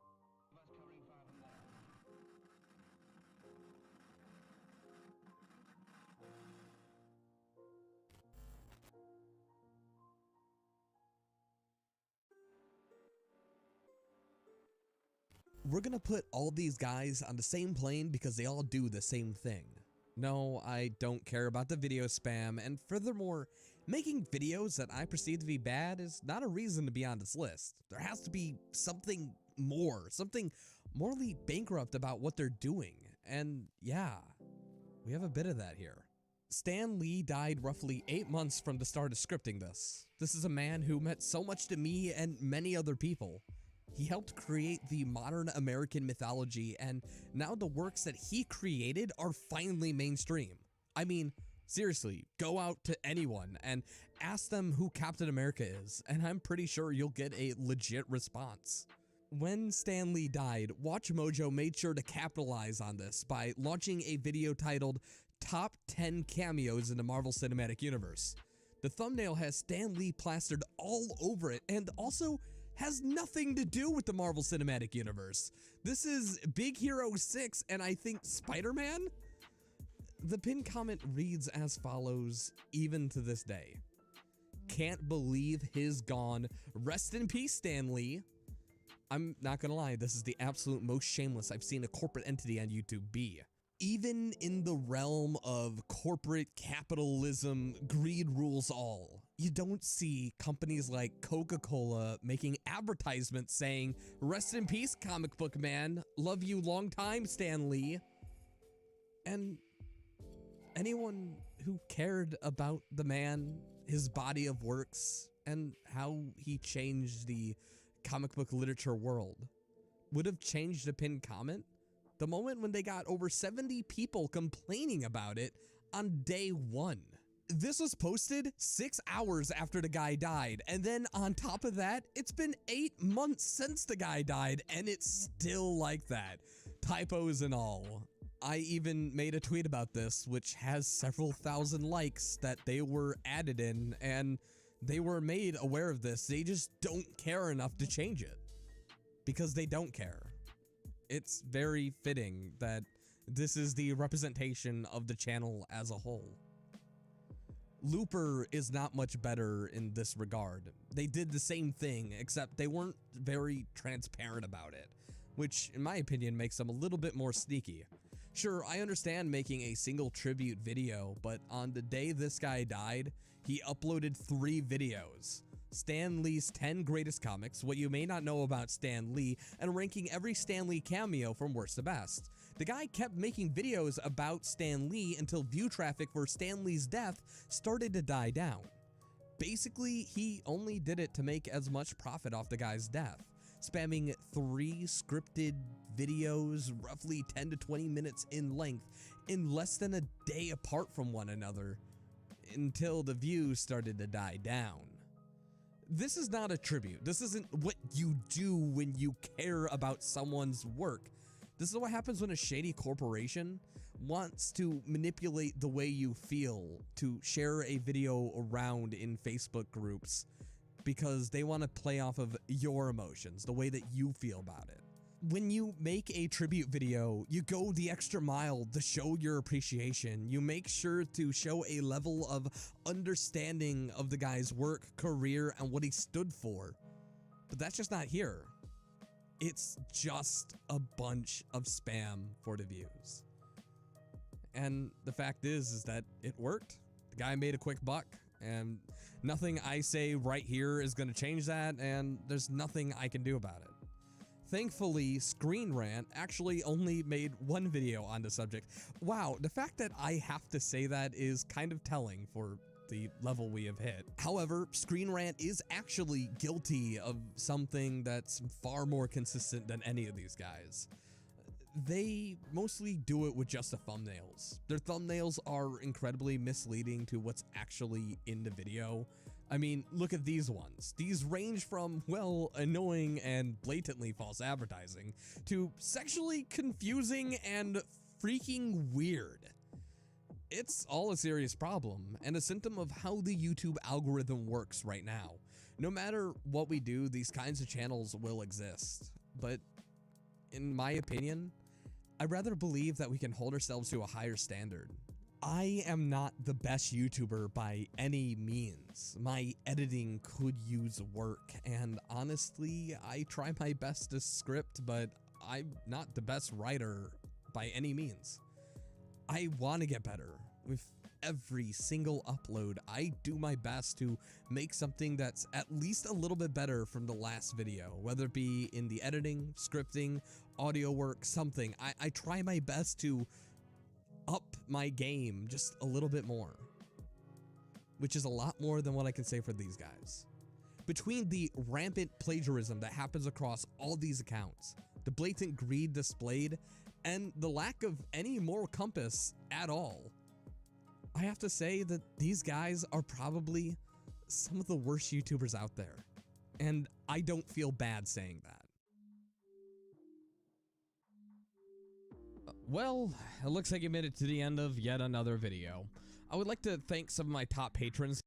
We're gonna put all these guys on the same plane because they all do the same thing. No, I don't care about the video spam, and furthermore, making videos that I perceive to be bad is not a reason to be on this list. There has to be something more, something morally bankrupt about what they're doing, and yeah, we have a bit of that here. Stan Lee died roughly 8 months from the start of scripting this. This is a man who meant so much to me and many other people. He helped create the modern American mythology, and now the works that he created are finally mainstream. I mean, seriously, go out to anyone and ask them who Captain America is, and I'm pretty sure you'll get a legit response. When Stan Lee died, WatchMojo made sure to capitalize on this by launching a video titled Top 10 Cameos in the Marvel Cinematic Universe. The thumbnail has Stan Lee plastered all over it, and also has nothing to do with the Marvel Cinematic Universe. This is Big Hero 6 and I think Spider-Man? The pinned comment reads as follows, even to this day. Can't believe his gone. Rest in peace, Stan Lee. I'm not gonna lie, this is the absolute most shameless I've seen a corporate entity on YouTube be. Even in the realm of corporate capitalism, greed rules all. You don't see companies like Coca-Cola making advertisements saying, rest in peace, comic book man. Love you long time, Stan Lee. And anyone who cared about the man, his body of works, and how he changed the comic book literature world would have changed a pinned comment the moment when they got over 70 people complaining about it on day one. This was posted 6 hours after the guy died, and then on top of that, it's been 8 months since the guy died, and it's still like that. Typos and all. I even made a tweet about this, which has several thousand likes that they were added in, and they were made aware of this. They just don't care enough to change it. Because they don't care. It's very fitting that this is the representation of the channel as a whole. Looper is not much better in this regard. They did the same thing, except they weren't very transparent about it, which in my opinion makes them a little bit more sneaky. Sure, I understand making a single tribute video, but on the day this guy died, he uploaded 3 videos. Stan Lee's 10 greatest comics, what you may not know about Stan Lee, and ranking every Stan Lee cameo from worst to best. The guy kept making videos about Stan Lee until view traffic for Stan Lee's death started to die down. Basically, he only did it to make as much profit off the guy's death, spamming 3 scripted videos, roughly 10 to 20 minutes in length, in less than a day apart from one another, until the views started to die down. This is not a tribute. This isn't what you do when you care about someone's work. This is what happens when a shady corporation wants to manipulate the way you feel to share a video around in Facebook groups because they want to play off of your emotions, the way that you feel about it. when you make a tribute video, you go the extra mile to show your appreciation. You make sure to show a level of understanding of the guy's work, career, and what he stood for. But that's just not here. It's just a bunch of spam for the views. And the fact is that it worked. The guy made a quick buck, and nothing I say right here is going to change that, and there's nothing I can do about it. Thankfully, Screen Rant actually only made one video on the subject. Wow, the fact that I have to say that is kind of telling for the level we have hit. However, Screen Rant is actually guilty of something that's far more consistent than any of these guys. They mostly do it with just the thumbnails. Their thumbnails are incredibly misleading to what's actually in the video. I mean, look at these ones. These range from, well, annoying and blatantly false advertising to sexually confusing and freaking weird. It's all a serious problem and a symptom of how the YouTube algorithm works right now. No matter what we do, these kinds of channels will exist. But in my opinion, I'd rather believe that we can hold ourselves to a higher standard. I am not the best YouTuber by any means. My editing could use work, and honestly, I try my best to script, but I'm not the best writer by any means. I want to get better. With every single upload, I do my best to make something that's at least a little bit better from the last video, whether it be in the editing, scripting, audio work, something. I try my best to up my game just a little bit more, which is a lot more than what I can say for these guys. Between the rampant plagiarism that happens across all these accounts, the blatant greed displayed, and the lack of any moral compass at all, I have to say that these guys are probably some of the worst YouTubers out there, and I don't feel bad saying that. Well, it looks like you made it to the end of yet another video. I would like to thank some of my top patrons